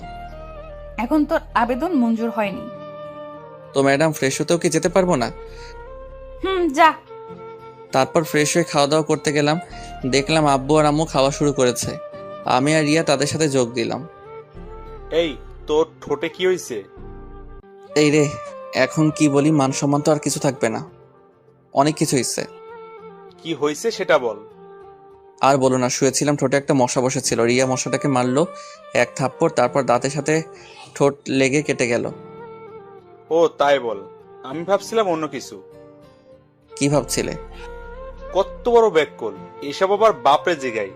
এখন তোর আবেদন মঞ্জুর হয়নি। তো ম্যাডাম, ফ্রেশ হতেও কি যেতে পারবো না? যা। তারপর ফ্রেশ হয়ে খাওয়া দাওয়া করতে গেলাম। দেখলাম আব্বু আর আম্মু খাওয়া শুরু করেছে। আমি আর রিয়া তাদের সাথে যোগ দিলাম। এই তোর ঠোঁটে কি হয়েছে? এই রে, এখন কি বলি, মান সম্মান তো আর কিছু থাকবে না। অনেক কিছু হয়েছে। কি হয়েছে সেটা বল। আর বলো না, শুয়েছিলাম, ঠোঁটে একটা মশা বসেছিল। রিয়া মশাটাকে মারলো এক থাপ্পড়, তারপর দাঁতের সাথে ঠোঁট লেগে কেটে গেল। ও তাই বল, আমি ভাবছিলাম অন্য কিছু। কি ভাবছিলে? কত বড় ব্যাককল, এসব আবার বাপরে জিগাই।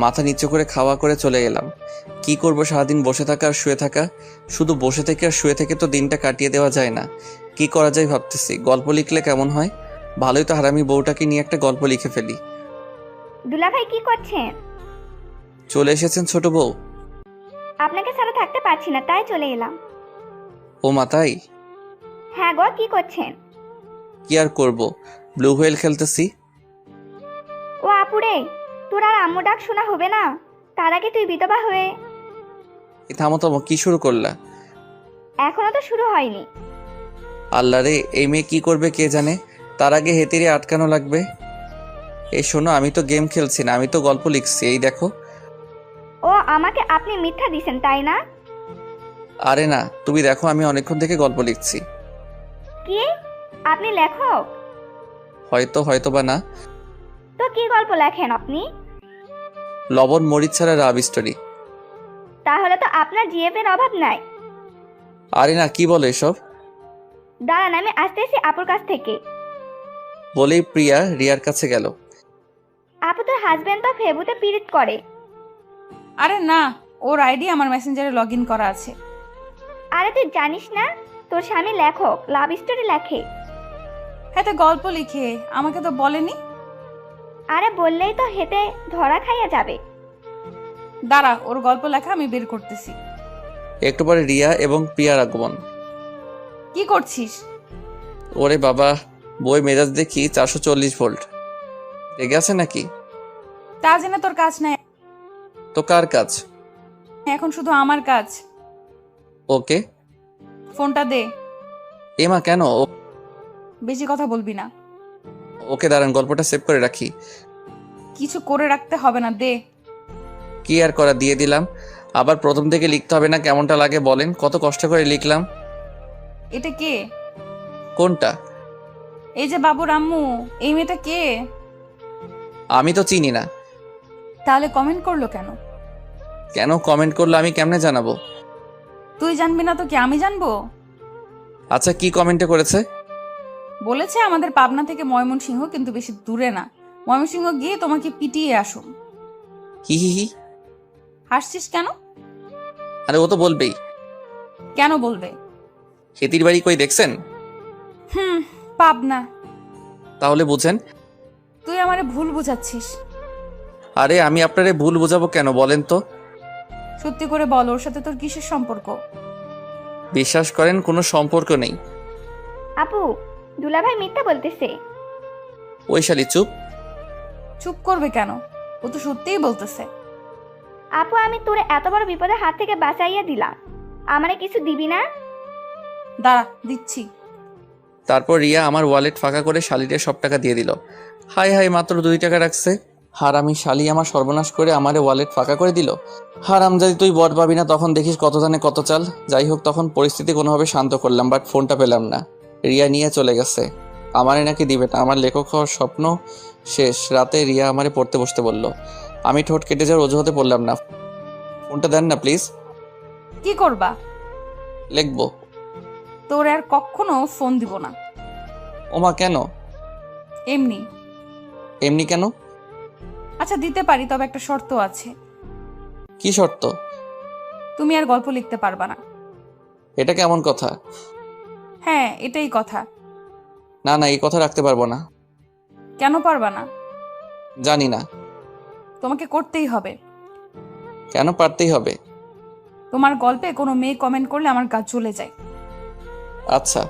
মাথা নিচু করে খাওয়া করে চলে গেলাম। কি করব, সারাদিন বসে থাকা আর শুয়ে থাকা। শুধু বসে থেকে আর শুয়ে থেকে তো দিনটা কাটিয়ে দেওয়া যায় না। কি করা যায় ভাবতেছি, গল্প লিখলে কেমন হয়? ভালোই তো, হারামি বউটাকে নিয়ে একটা গল্প লিখে ফেলি। দুলাভাই কি করছেন? চলে এসেছেন ছোট বউ? আপনাকে ছাড়া থাকতে পারছি না, তাই চলে এলাম। ও মা, তাই? হ্যাঁ গো, কি করছেন? কি আর করব, ব্লু হুয়েল খেলতেছি। ও আপুরে, তোর আর আম্মু ডাক শোনা হবে না? তার আগে তুই বিধবা হয়ে। থামো থামো, কি শুরু করলা? এখনো তো শুরু হয়নি। আল্লাহ রে, এই মেয়ে কি করবে কে জানে। তার আগে হেতিরে আটকানো লাগবে। এই শোনো, আমি তো গেম খেলছি না, আমি তো গল্প লিখছি, এই দেখো। ও আমাকে আপনি মিথ্যা দিছেন তাই না? আরে না, তুমি দেখো, আমি অনেকক্ষণ থেকে গল্প লিখছি। কি? আপনি লেখক? হয়তো বা না। তো কি গল্প লেখেন আপনি? লবণ মরিচ ছাড়া রাব স্টোরি। তাহলে তো আপনার জিএফ এর অভাব নাই। আরে না, কি বলো এসব? দাঁড়ান, আমি আসতেছি আপুর কাছ থেকে। বলেই প্রিয়া রিয়ার কাছে গেল। আপু তোর হাজবেন্ড তো ফেবুতে পিরিত করে। আরে না, ওর আইডি আমার মেসেঞ্জারে লগ ইন করা আছে। আরে তুই জানিস না তোর স্বামী লেখক, লাভ স্টোরি লেখে। হ্যাঁ, তো গল্প লিখে, আমাকে তো বলেনি। আরে বললেই তো হেতে ধরা খাইয়া যাবে। দাঁড়া, ওর গল্প লেখা আমি বের করতেছি। একটু পরে রিয়া এবং প্রিয়ার আগমন। কি করছিস? ওরে বাবা, বই মেজাজ দেখি 440 ভোল্ট। রেগে আছে নাকি? তা জেনে তোর কাজ নাই, তো কার কাজ? এখন শুধু আমার কাজ। ওকে। ফোনটা দে। এমা কেন? বেশি কথা বলবি না। ওকে দাঁড়ান, গল্পটা সেভ করে রাখি। কিছু করে রাখতে হবে না, দে। কি আর করা, দিয়ে দিলাম। আবার প্রথম থেকে লিখতে হবে না? কেমনটা লাগে বলেন, কত কষ্ট করে লিখলাম। এটা কে? কোনটা? এই যে বাবুর আম্মু, এই মেয়েটা কে? আমি তো চিনি না। তাহলে কমেন্ট করলো কেন? কেন কমেন্ট করলো আমি কেমনে জানাবো? তুই জানবি না তো কি আমি জানবো? আচ্ছা, কি কমেন্টে করেছে? বলেছে আমাদের পাবনা থেকে ময়মনসিংহ, কিন্তু বেশি দূরে না। ময়মনসিংহ গিয়ে তোমাকে পিটিয়ে আসুন। হি হি হি। হাসছিস কেন? আরে ও তো বলবেই। কেন বলবে? হেতির বাড়ি কই দেখছেন? পাবনা। তাহলে বুঝেন। তুই আমারে ভুল বুঝাচ্ছিস। আরে আমি আপনারে ভুল বোঝাবো কেন বলেন তো? সত্যি করে বল, ওর সাথে তোর কিসের সম্পর্ক? বিশ্বাস করেন, কোনো সম্পর্ক নেই। আপু, দুলাভাই মিথ্যা বলতেছে। ওই শালি চুপ। চুপ করবে কেন? ও তো সত্যিই বলতেছে। আপু, আমি তোরে এত বড় বিপদের হাত থেকে বাঁচাইয়া দিলাম, আমারে কিছু দিবি না? দাঁড়া, দিচ্ছি। তারপর রিয়া আমার ওয়ালেট ফাঁকা করে শালিরে সব টাকা দিয়ে দিল। হাই হাই, মাত্র 2 টাকা রাখছে। হারামি শালি আমার সর্বনাশ করে আমারে ওয়ালেট ফাঁকা করে দিল। হারামজাদি, তুই বট পাবি না, তখন দেখিস কত ধানে কত চাল। যাই হোক, তখন পরিস্থিতি কোনোভাবে শান্ত করলাম, বাট ফোনটা পেলাম না। রিয়া নিয়ে চলে গেছে। আমারে নাকি দিবে না। আমার লেখক হওয়ার স্বপ্ন শেষ। রাতে রিয়া আমারে পড়তে বসতে বলল। আমি ঠোঁট কেটে যাওয়ার অজুহাতে পড়লাম না। ফোনটা দেন না প্লিজ। কি করবা? লিখবো। তোর আর কখনো ফোন দিব না। ওমা কেন? এমনি। এমনি কেন? আচ্ছা, দিতে পারি, তবে একটা শর্ত আছে। কি শর্ত? তুমি আর গল্প লিখতে পারবা না। এটা কেমন কথা? হ্যাঁ, এটাই কথা। না না, এই কথা রাখতে পারবো না। কেন পারবা না? জানি না। তোমাকে করতেই হবে। কেন পারতেই হবে? তোমার গল্পে কোনো মেয়ে কমেন্ট করলে আমার গা জ্বলে যায়। আচ্ছা,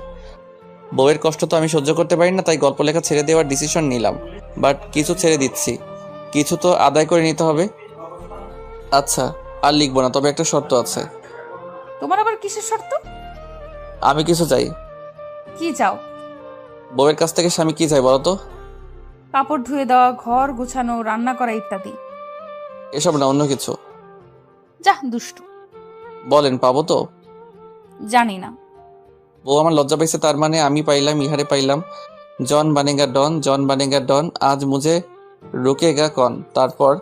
বউয়ের কষ্ট তো আমি সহ্য করতে পারি না, তাই গল্প লেখা ছেড়ে দেওয়ার ডিসিশন নিলাম। বাট কিছু ছেড়ে দিচ্ছি, কিছু তো আদায় করে নিতে হবে। আচ্ছা, আর লিখবো না, তবে একটা শর্ত আছে। তোমার আবার কিসের শর্ত? আমি কিছু চাই। কি চাও? বউয়ের কাছ থেকে স্বামী কি চাই বলো তো? কাপড় ধুয়ে দেওয়া, ঘর গোছানো, রান্না করা ইত্যাদি। এসব না, অন্য কিছু। যা দুষ্টু। বলেন, পাবো তো? জানি না। বউ আমার লজ্জা পাইছে, তার মানে আমি পাইলাম, ইহারে পাইলাম। জন বানেগা ডন, জন বানেগা ডন, আজ মুঝে রুকেগা কন। তারপর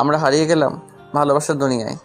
আমরা হারিয়ে গেলাম ভালোবাসার দুনিয়ায়।